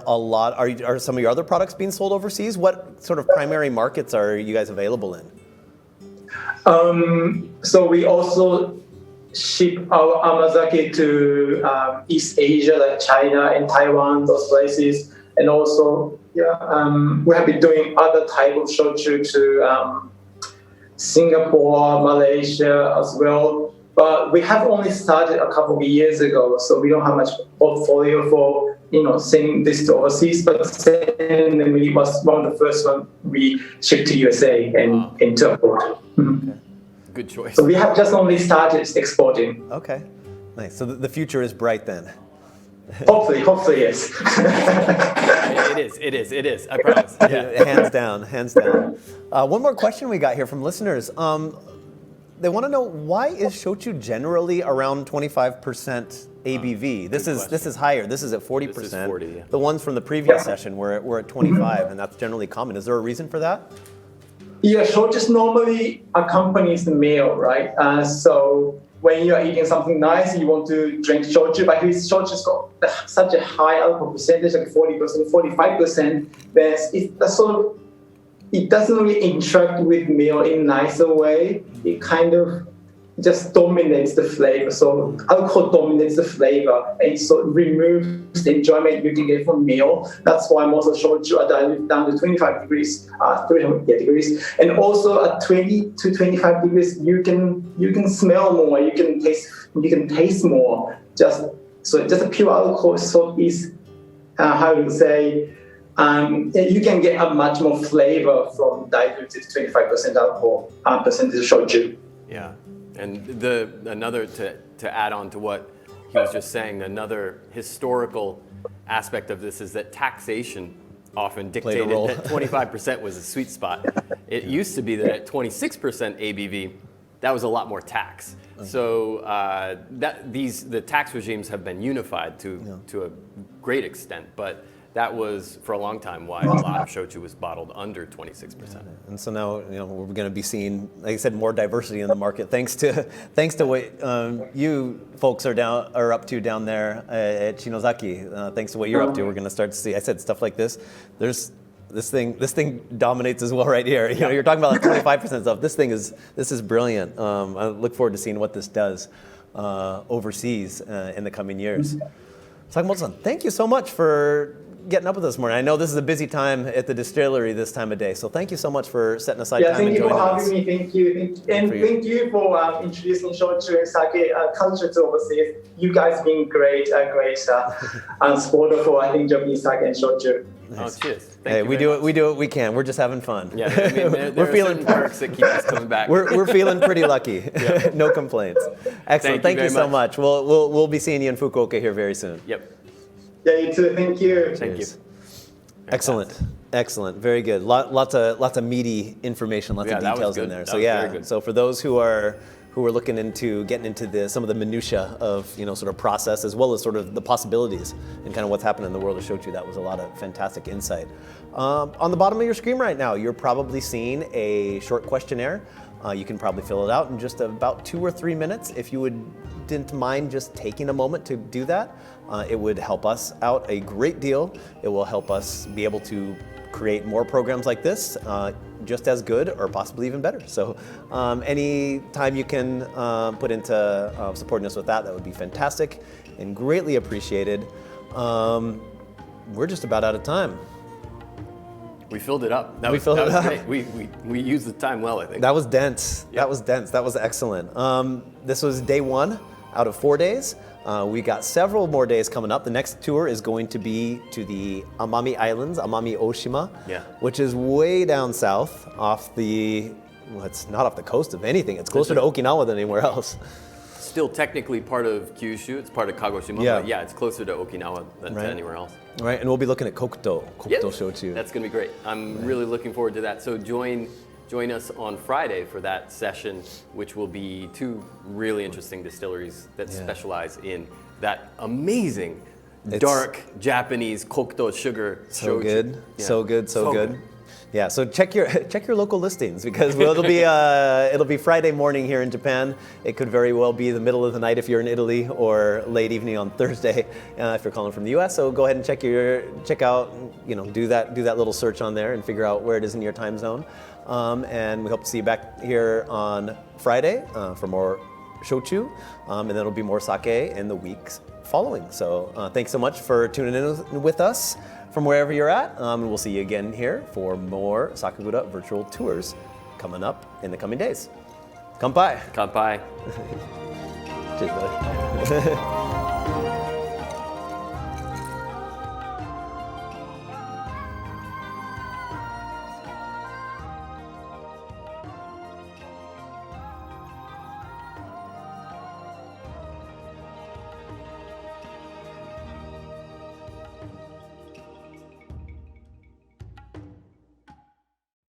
S1: some of your other products being sold overseas? What sort of primary markets are you guys available in?
S4: So we also ship our amazake to East Asia, like China and Taiwan, those places. And also, we have been doing other type of shochu to Singapore, Malaysia as well. But we have only started a couple of years ago, so we don't have much portfolio for sending this to overseas. But then we was one of the first one we shipped to USA and into abroad. Mm-hmm.
S2: Okay. Good choice.
S4: So we have just only started exporting.
S1: Okay, nice. So the future is bright then.
S4: Hopefully, yes.
S2: It is. I promise. Yeah.
S1: Hands down. One more question we got here from listeners. They want to know, why is shochu generally around 25% ABV? This is higher. This is at 40%.
S2: This is 40, yeah.
S1: The ones from the previous session were at 25, and that's generally common. Is there a reason for that?
S4: Yeah, shochu normally accompanies the meal, right? So when you're eating something nice, you want to drink shochu, but if shochu's got such a high alcohol percentage, like 40%, 45%, then it doesn't really interact with meal in a nicer way. It kind of just dominates the flavor. So alcohol dominates the flavor, and so removes the enjoyment you can get from meal. That's why most of shochu are diluted down to 25 degrees, 300 degrees, and also at 20 to 25 degrees, you can smell more, you can taste more. Just a pure alcohol, so is how you say. You can get a much more flavor from diluted 25% alcohol percentage shochu.
S2: Yeah, and another to add on to what he was just saying, another historical aspect of this is that taxation often dictated that 25% was a sweet spot. It used to be that at 26% ABV, that was a lot more tax. So the tax regimes have been unified to a great extent, but that was for a long time why a lot of shochu was bottled under 26%.
S1: And so now we're going to be seeing, like I said, more diversity in the market thanks to what you folks are up to down there at Shinozaki. Thanks to what you're up to, we're going to start to see. I said stuff like this. This thing dominates as well right here. You're talking about like 25% stuff. This is brilliant. I look forward to seeing what this does overseas in the coming years. Sakamoto-san, thank you so much for getting up with us this morning. I know this is a busy time at the distillery this time of day, so thank you so much for setting aside time and joining us.
S4: Thank you for having me. Thank you for introducing shochu and sake culture to overseas. You guys been great supporter for Japanese sake and shochu.
S2: Nice. Oh, cheers!
S1: Hey, we do what we can. We're just having fun.
S2: Yeah, I mean, there are feeling perks that keep us coming back.
S1: We're feeling pretty lucky. Yeah. No complaints. Excellent. Thank you so much. We'll be seeing you in Fukuoka here very soon.
S2: Yep.
S4: Yeah, you too. Thank you.
S2: Thank you.
S1: Excellent. Very good. Lots of meaty information, lots of details in there. So for those who are looking into getting into some of the minutia of sort of process as well as sort of the possibilities and kind of what's happening in the world of shochu, that was a lot of fantastic insight. On the bottom of your screen right now, you're probably seeing a short questionnaire. You can probably fill it out in just about 2 or 3 minutes. If you didn't mind just taking a moment to do that, it would help us out a great deal. It will help us be able to create more programs like this, just as good or possibly even better. So any time you can put into supporting us with that would be fantastic and greatly appreciated. We're just about out of time.
S2: We filled it up. That was great. We used the time well, I think.
S1: That was dense. Yep. That was excellent. This was day 1 out of 4 days. We got several more days coming up. The next tour is going to be to the Amami Islands, Amami Oshima, which is way down south off it's not off the coast of anything. It's closer to Okinawa than anywhere else.
S2: Still technically part of Kyushu. It's part of Kagoshima.
S1: Yeah.
S2: But it's closer to Okinawa than to anywhere else.
S1: Right, and we'll be looking at Kokuto shochu.
S2: That's going to be great. I'm really looking forward to that. So join us on Friday for that session, which will be 2 really interesting distilleries that specialize in that amazing dark Japanese Kokuto sugar shochu.
S1: Good. Yeah. So good. Yeah, so check your local listings because it'll be Friday morning here in Japan. It could very well be the middle of the night if you're in Italy, or late evening on Thursday if you're calling from the U.S. So go ahead and check out, do that little search on there and figure out where it is in your time zone. And we hope to see you back here on Friday for more shochu, and then it'll be more sake in the weeks following. So thanks so much for tuning in with us from wherever you're at. And we'll see you again here for more Sakagura virtual tours coming up in the coming days. Kanpai.
S2: Kanpai.
S1: Cheers, brother.